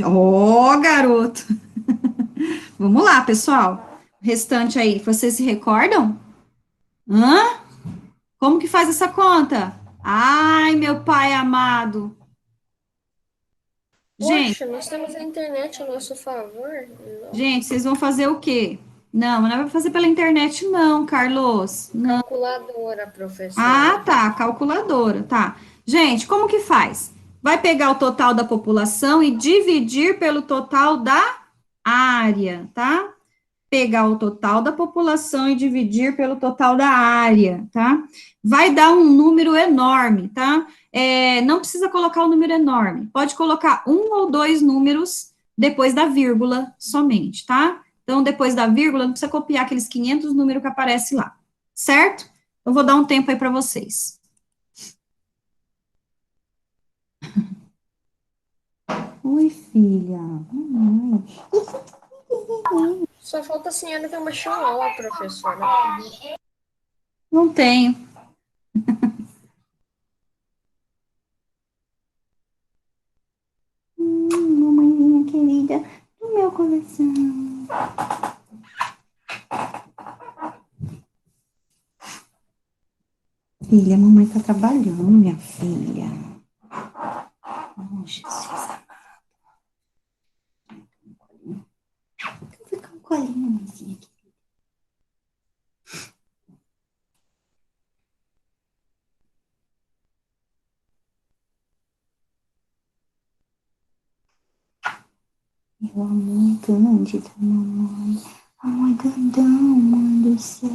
Speaker 1: Ô, garoto! Vamos lá, pessoal. O restante aí, vocês se recordam? Hã? Como que faz essa conta? Ai, meu pai amado. Gente,
Speaker 6: Poxa, nós temos a internet a nosso favor. Não.
Speaker 1: gente, vocês vão fazer o quê? Não vai fazer pela internet, não, Carlos. Não.
Speaker 6: Calculadora, professora.
Speaker 1: Ah, tá, calculadora, tá. Gente, como que faz? Vai pegar o total da população e dividir pelo total da área, tá? Pegar o total da população e dividir pelo total da área, tá? Vai dar um número enorme, tá? Não precisa colocar um número enorme, pode colocar um ou dois números depois da vírgula somente, tá? Então, depois da vírgula, não precisa copiar aqueles 500 números que aparece lá, certo? Eu vou dar um tempo aí para vocês. Oi, filha.
Speaker 6: Só falta a senhora ter uma chihuahua, professora.
Speaker 1: Não tenho. Mamãezinha querida do meu coração. Filha, a mamãe tá trabalhando, minha filha. Oh, Jesus amado. Vou ficar um colinho, mãezinha aqui. Meu amor grande da mamãe. Amor grandão, mãe do céu.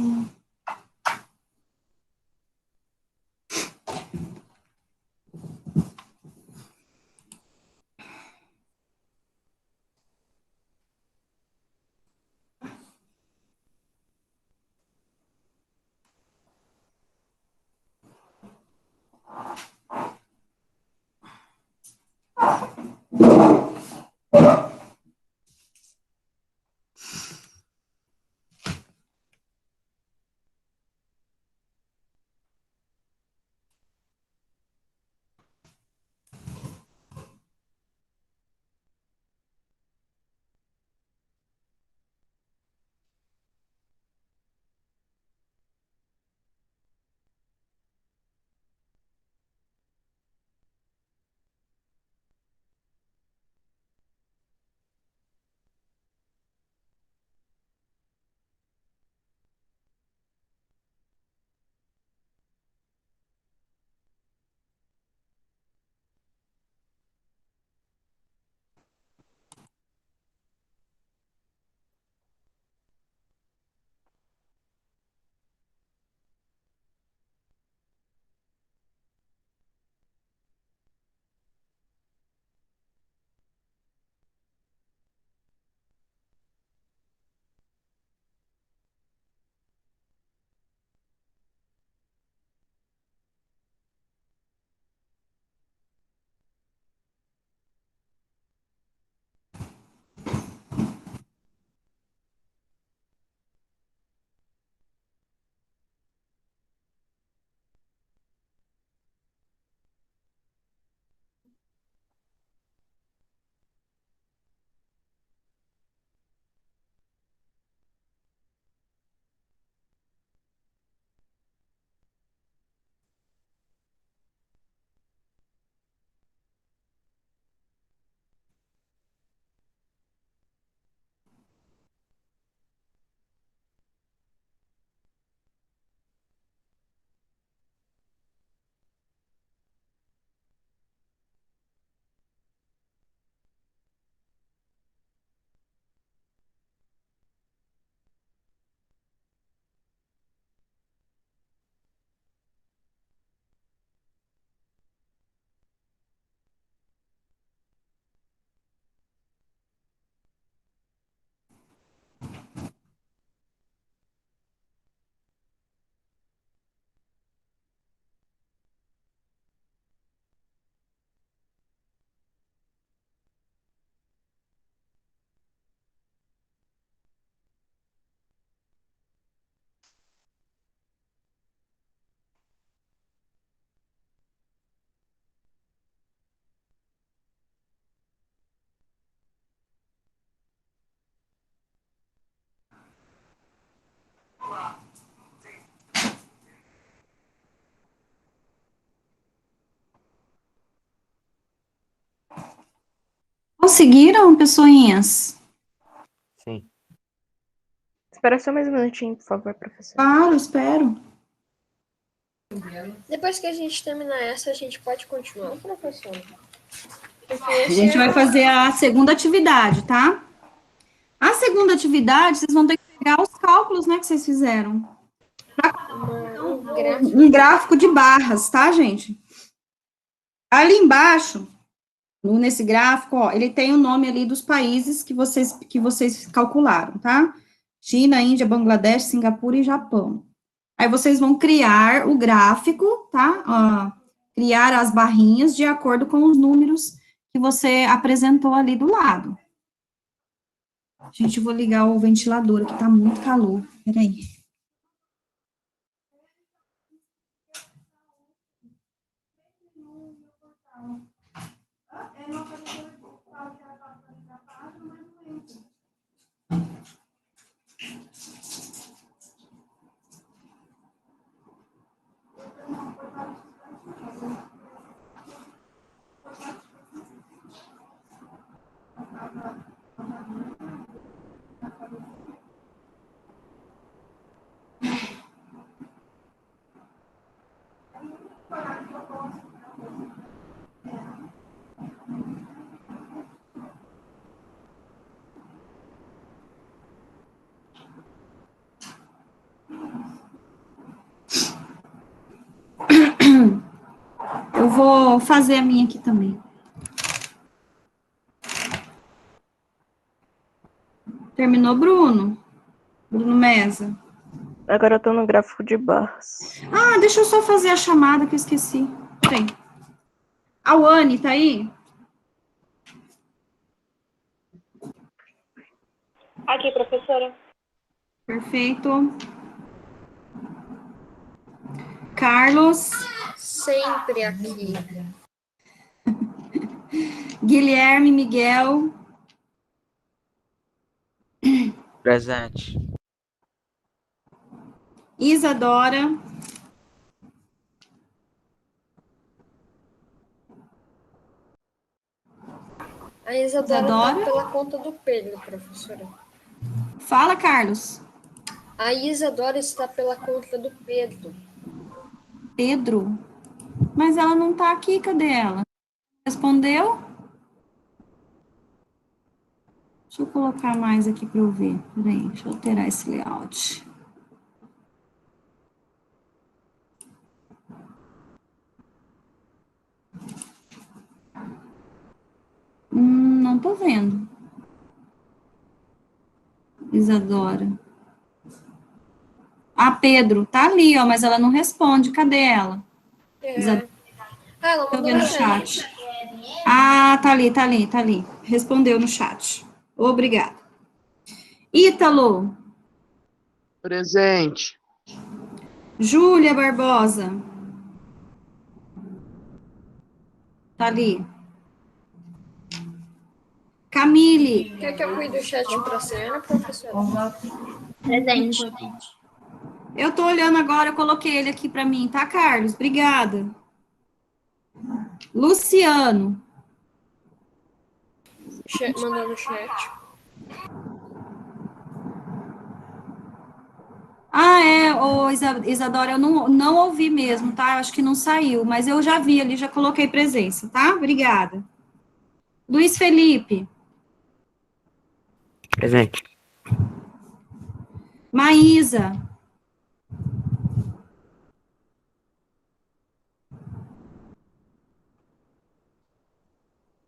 Speaker 1: Conseguiram, pessoinhas?
Speaker 2: Sim.
Speaker 3: Espera só mais um minutinho, por favor, professor.
Speaker 1: Claro, espero.
Speaker 6: Depois que a gente terminar essa, a gente pode continuar, professor? Porque
Speaker 1: A gente vai fazer a segunda atividade, tá? A segunda atividade, vocês vão ter que pegar os cálculos, né, que vocês fizeram. Um gráfico de barras, tá, gente? Ali embaixo, nesse gráfico, ó, ele tem o nome ali dos países que vocês calcularam, tá? China, Índia, Bangladesh, Singapura e Japão. Aí vocês vão criar o gráfico, tá? Criar as barrinhas de acordo com os números que você apresentou ali do lado. Gente, eu vou ligar o ventilador aqui, tá muito calor. Peraí. Eu vou fazer a minha aqui também. Terminou, Bruno? Bruno Mesa.
Speaker 3: Agora eu tô no gráfico de barras.
Speaker 1: Ah, deixa eu só fazer a chamada que eu esqueci. Peraí. A Wani, tá aí?
Speaker 3: Aqui, professora.
Speaker 1: Perfeito. Carlos.
Speaker 6: sempre aqui.
Speaker 1: Guilherme, Miguel.
Speaker 4: Presente.
Speaker 1: Isadora.
Speaker 6: A Isadora tá pela conta do Pedro, professora.
Speaker 1: Fala, Carlos.
Speaker 6: A Isadora está pela conta do Pedro.
Speaker 1: Pedro. Mas ela não tá aqui, cadê ela? Respondeu? Deixa eu colocar mais aqui para eu ver. Peraí, deixa eu alterar esse layout. Não tô vendo. Isadora. Ah, Pedro, tá ali, ó, mas ela não responde. Cadê ela? Isadora.
Speaker 6: Ela
Speaker 1: Deixa eu
Speaker 6: mandou
Speaker 1: ver no chat. Ah, tá ali, tá ali, tá ali. Respondeu no chat. Obrigada. Ítalo.
Speaker 5: Presente.
Speaker 1: Júlia Barbosa. Tá ali. Camille.
Speaker 6: Quer que eu cuide do chat pra cena, professora?
Speaker 7: Presente.
Speaker 1: Eu tô olhando agora, eu coloquei ele aqui para mim, tá, Carlos? Obrigada. Luciano.
Speaker 6: Mandou no chat.
Speaker 1: Ah, é, ô Isadora, eu não ouvi mesmo, tá? Eu acho que não saiu, mas eu já vi ali, já coloquei presença, tá? Obrigada. Luiz Felipe.
Speaker 2: Presente.
Speaker 1: Maísa.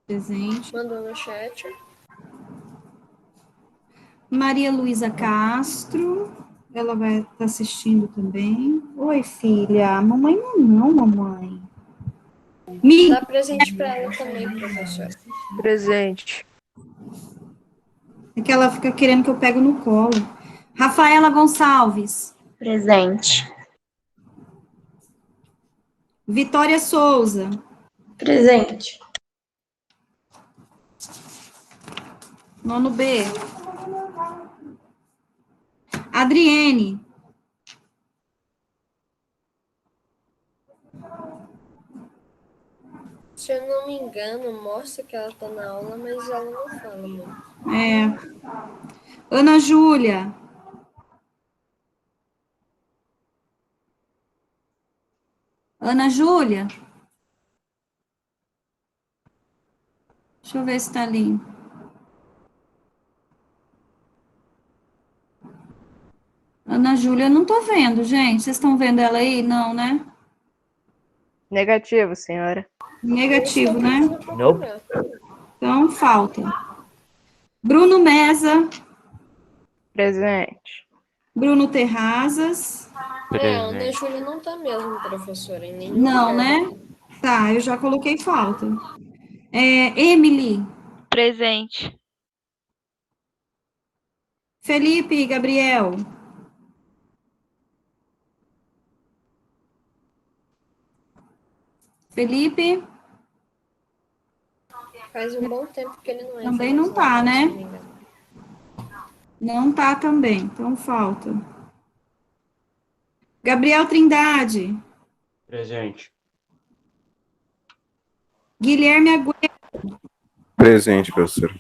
Speaker 1: Presente.
Speaker 6: Mandou no chat.
Speaker 1: Maria Luísa Castro. Ela vai estar assistindo também. Oi, filha. Mamãe não, mamãe.
Speaker 6: Dá presente pra ela também, professora.
Speaker 3: Presente.
Speaker 1: É que ela fica querendo que eu pego no colo. Rafaela Gonçalves.
Speaker 7: Presente.
Speaker 1: Vitória Souza.
Speaker 7: Presente.
Speaker 1: Nono B. Adriene.
Speaker 6: Se eu não me engano, mostra que ela tá na aula, mas ela não fala muito.
Speaker 1: Ana Júlia. Ana Júlia. Deixa eu ver se tá ali. Ana Júlia, não tô vendo, gente. Vocês estão vendo ela aí? Não, né?
Speaker 3: Negativo, senhora.
Speaker 1: Negativo, né?
Speaker 2: Nope.
Speaker 1: Então, falta. Bruno Mesa.
Speaker 3: Presente.
Speaker 1: Bruno Terrazas.
Speaker 6: A Ana
Speaker 4: Presente.
Speaker 6: Júlia não tá mesmo, professora, em nenhum
Speaker 1: Não,
Speaker 6: lugar.
Speaker 1: né? Tá, eu já coloquei falta. Emily.
Speaker 7: Presente.
Speaker 1: Felipe Gabriel. Felipe.
Speaker 6: Faz um bom tempo que ele não entra
Speaker 1: Também
Speaker 6: mais
Speaker 1: não tá,
Speaker 6: na aula, se
Speaker 1: né?
Speaker 6: não me engano.
Speaker 1: Não tá também, então falta. Gabriel Trindade.
Speaker 5: Presente.
Speaker 1: Guilherme Agüero.
Speaker 8: Presente, professor.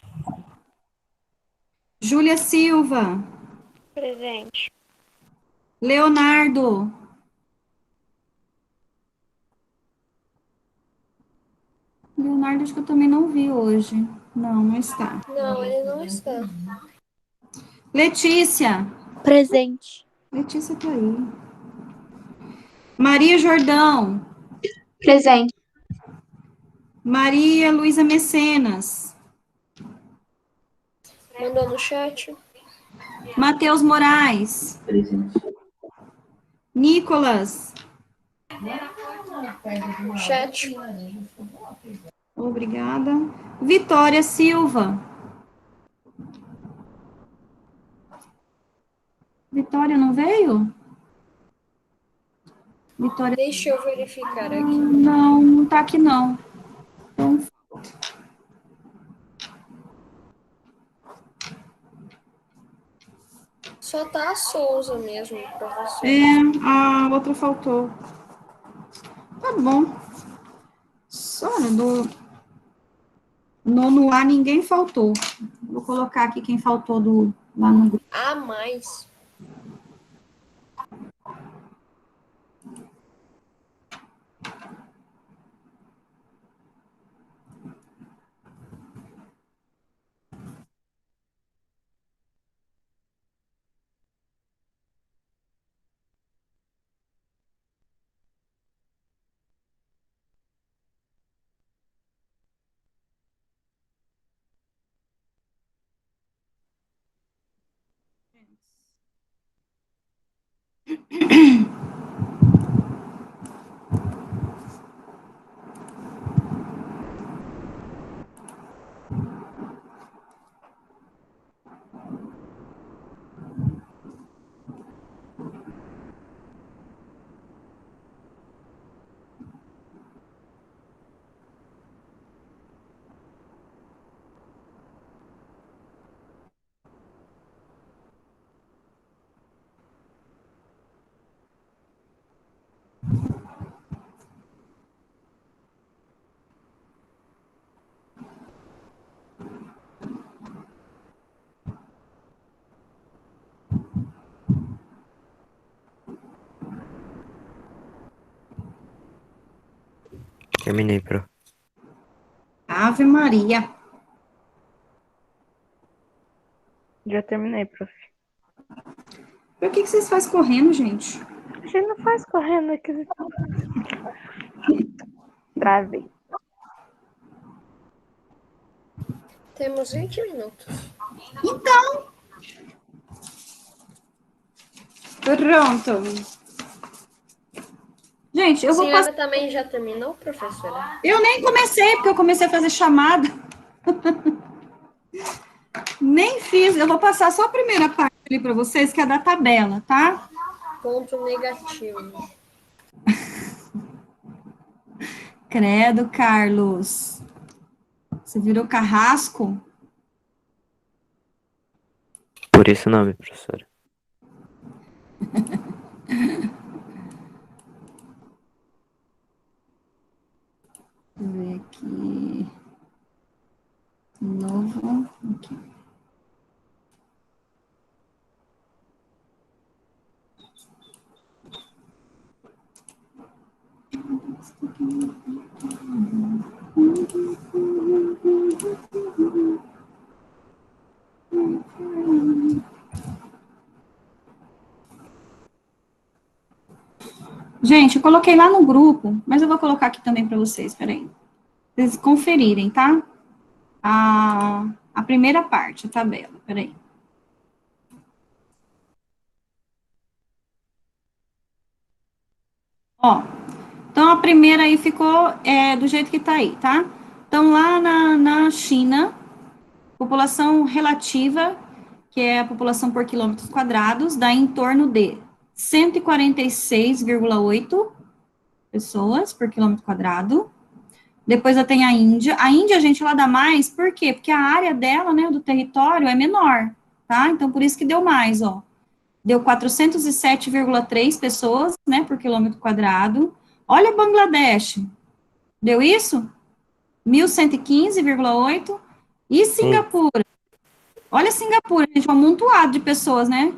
Speaker 1: Júlia Silva.
Speaker 7: Presente.
Speaker 1: Leonardo. Leonardo, acho que eu também não vi hoje. Não, não está.
Speaker 6: Não, ele não está.
Speaker 1: Letícia.
Speaker 7: Presente.
Speaker 1: Letícia tá aí. Maria Jordão.
Speaker 7: Presente.
Speaker 1: Maria Luísa Mecenas.
Speaker 6: Mandou no chat.
Speaker 1: Matheus Moraes. Nicolas.
Speaker 6: Chat.
Speaker 1: Obrigada. Vitória Silva. Vitória não veio? Vitória.
Speaker 6: Deixa eu verificar aqui.
Speaker 1: Não, não tá aqui não. Então,
Speaker 6: Só tá a Souza mesmo, professor.
Speaker 1: a outra faltou. Tá bom. Só do nono A ninguém faltou. Vou colocar aqui quem faltou lá no grupo.
Speaker 6: A mais.
Speaker 2: Terminei, pro.
Speaker 1: Ave Maria.
Speaker 3: Já terminei, prof.
Speaker 1: Por que vocês fazem correndo, gente?
Speaker 3: A gente não faz correndo aqui. Travei.
Speaker 6: Temos 20 minutos.
Speaker 1: Pronto. Gente, eu
Speaker 6: A
Speaker 1: vou
Speaker 6: senhora
Speaker 1: passar.
Speaker 6: também já terminou, professora?
Speaker 1: Eu nem comecei, porque eu comecei a fazer chamada. Nem fiz. Eu vou passar só a primeira parte ali para vocês, que é da tabela, tá?
Speaker 6: Ponto negativo.
Speaker 1: Credo, Carlos. Você virou carrasco?
Speaker 2: Por esse nome, professora.
Speaker 1: eu ver aqui. De novo. Aqui. Gente, eu coloquei lá no grupo, mas eu vou colocar aqui também para vocês, peraí. Pra vocês conferirem, tá? A primeira parte, a tabela, peraí. Ó, então a primeira aí ficou do jeito que tá aí, tá? Então, lá na China, população relativa, que é a população por quilômetros quadrados, dá em torno de 146,8 pessoas por quilômetro quadrado. Depois tem a Índia. A Índia, gente, ela dá mais, por quê? Porque a área dela, né, do território é menor, tá? Então, por isso que deu mais, ó. Deu 407,3 pessoas, né, por quilômetro quadrado. Olha Bangladesh. Deu isso? 1.115,8. E Singapura? Olha Singapura, gente, um amontoado de pessoas, né?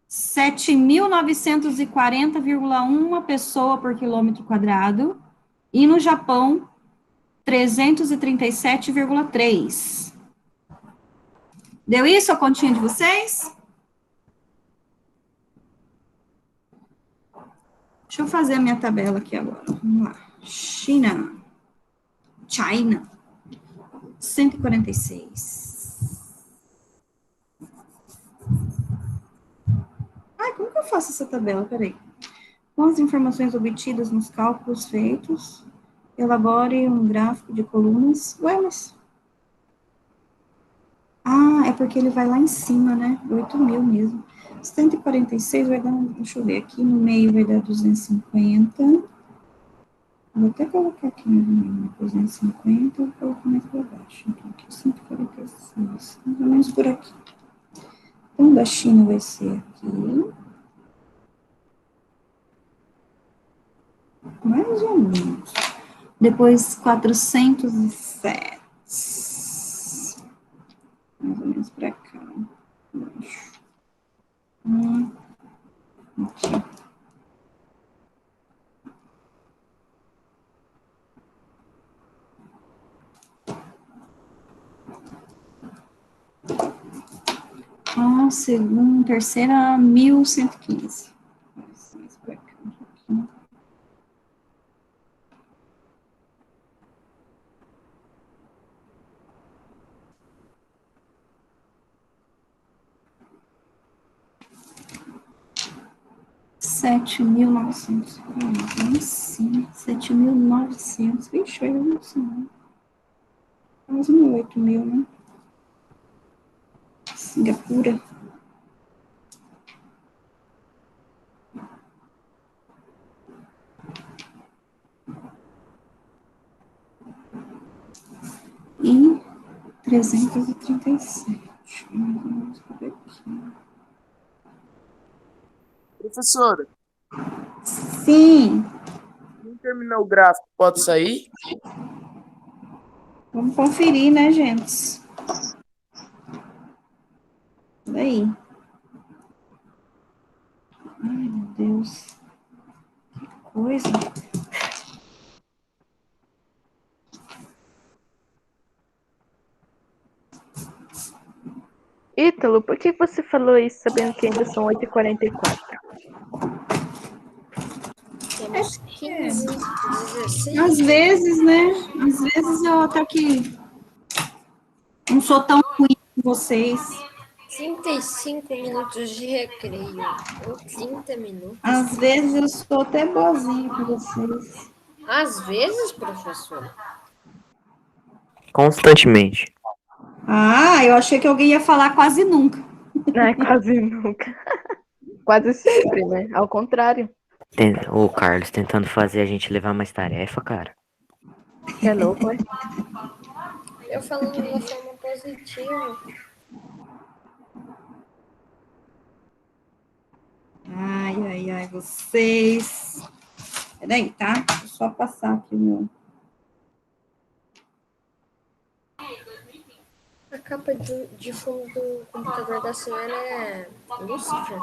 Speaker 1: 7.940,1 pessoa por quilômetro quadrado. E no Japão, 337,3. Deu isso a continha de vocês? Deixa eu fazer a minha tabela aqui agora. Vamos lá. China. 146. Ai, como que eu faço essa tabela? Peraí. Com as informações obtidas nos cálculos feitos, elabore um gráfico de colunas. Ué, mas... Ah, é porque ele vai lá em cima, né? 8.000 mesmo. 146 vai dar, deixa eu ver, aqui no meio vai dar 250. Vou até colocar aqui no meio, 250, vou colocar mais para baixo. Então, aqui 146, mais ou menos por aqui. Então, da China vai ser aqui. Mais ou menos. Depois, 407. Mais ou menos para cá. Aqui. A segunda, terceira, 1.115. Mais para cá, um pouquinho. R$7.900. Lá em cima. 7.900. Vixe, vai dar isso, não. Quase 8.000, né? Singapura. E 337. Vamos ver aqui.
Speaker 5: Professora,
Speaker 1: Sim.
Speaker 5: quem terminar o gráfico pode sair?
Speaker 1: Vamos conferir, né, gente? Daí. Ai, meu Deus. Que coisa.
Speaker 3: Ítalo, por que você falou isso sabendo que ainda são 8h44?
Speaker 6: Temos 15, 16.
Speaker 1: Às vezes, né? Às vezes eu até que não sou tão ruim com vocês.
Speaker 6: 35 minutos de recreio. Ou 30 minutos.
Speaker 1: Às vezes eu sou até boazinha com vocês.
Speaker 6: Às vezes, professor.
Speaker 2: Constantemente.
Speaker 1: Ah, eu achei que alguém ia falar quase nunca.
Speaker 3: Não é quase nunca. Quase sempre, né? Ao contrário.
Speaker 2: O Carlos tentando fazer a gente levar mais tarefa, cara.
Speaker 3: É louco, é?
Speaker 6: Eu falando de uma forma positiva.
Speaker 1: Ai, ai, ai, vocês. Peraí, tá? Deixa eu só passar aqui o meu.
Speaker 6: A capa de fundo do computador da senhora é Lucifer.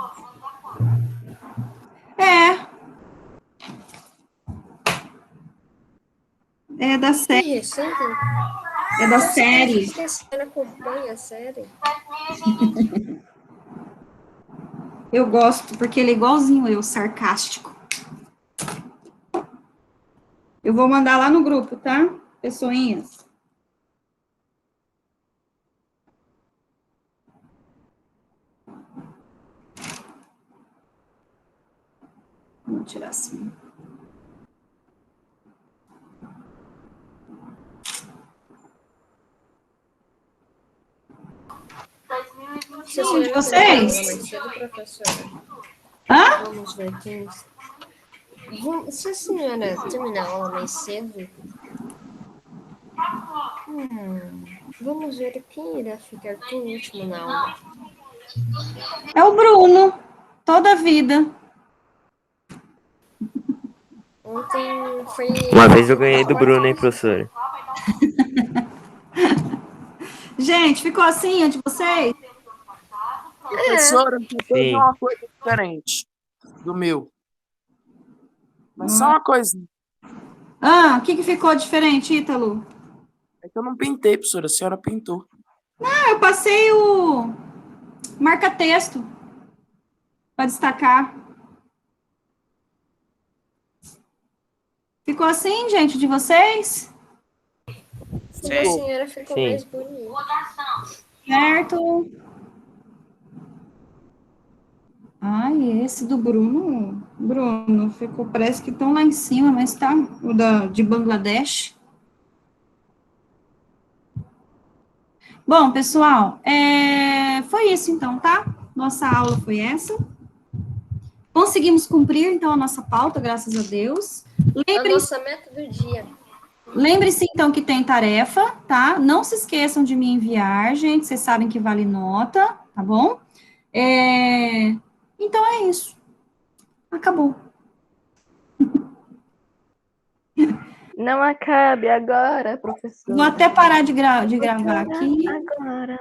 Speaker 1: É da
Speaker 6: Que
Speaker 1: série.
Speaker 6: recente.
Speaker 1: É da série.
Speaker 6: Acho que a senhora acompanha a série.
Speaker 1: Eu gosto, porque ele é igualzinho eu, sarcástico. Eu vou mandar lá no grupo, tá? Pessoinhas. Vamos tirar assim.
Speaker 6: Se a
Speaker 1: Sim, de
Speaker 6: senhora
Speaker 1: vocês?
Speaker 6: terminar mais cedo, professora.
Speaker 1: Hã?
Speaker 6: Vamos ver quem... Se a senhora terminar a aula mais cedo, vamos ver quem irá ficar por último na aula.
Speaker 1: É o Bruno. Toda a vida.
Speaker 6: Ontem foi...
Speaker 2: Uma vez eu ganhei do Bruno, hein, professora?
Speaker 1: Gente, ficou assim entre vocês?
Speaker 5: Professora, eu só teve
Speaker 2: Sim.
Speaker 5: uma coisa diferente do meu. Mas só uma coisinha.
Speaker 1: Ah, o que ficou diferente, Ítalo?
Speaker 5: É que eu não pintei, professora. A senhora pintou.
Speaker 1: Ah, eu passei o marca-texto para destacar. Ficou assim, gente, de vocês?
Speaker 6: Sim, a senhora ficou
Speaker 2: Sim.
Speaker 6: mais bonita.
Speaker 1: Certo. Ai, esse do Bruno, ficou, parece que estão lá em cima, mas tá, de Bangladesh. Bom, pessoal, foi isso então, tá? Nossa aula foi essa. Conseguimos cumprir, então, a nossa pauta, graças a Deus.
Speaker 6: A nossa meta do dia.
Speaker 1: Lembre-se, então, que tem tarefa, tá? Não se esqueçam de me enviar, gente, vocês sabem que vale nota, tá bom? Então, é isso. Acabou.
Speaker 3: Não acabe agora, professor.
Speaker 1: Vou até parar de gravar aqui.
Speaker 3: Agora.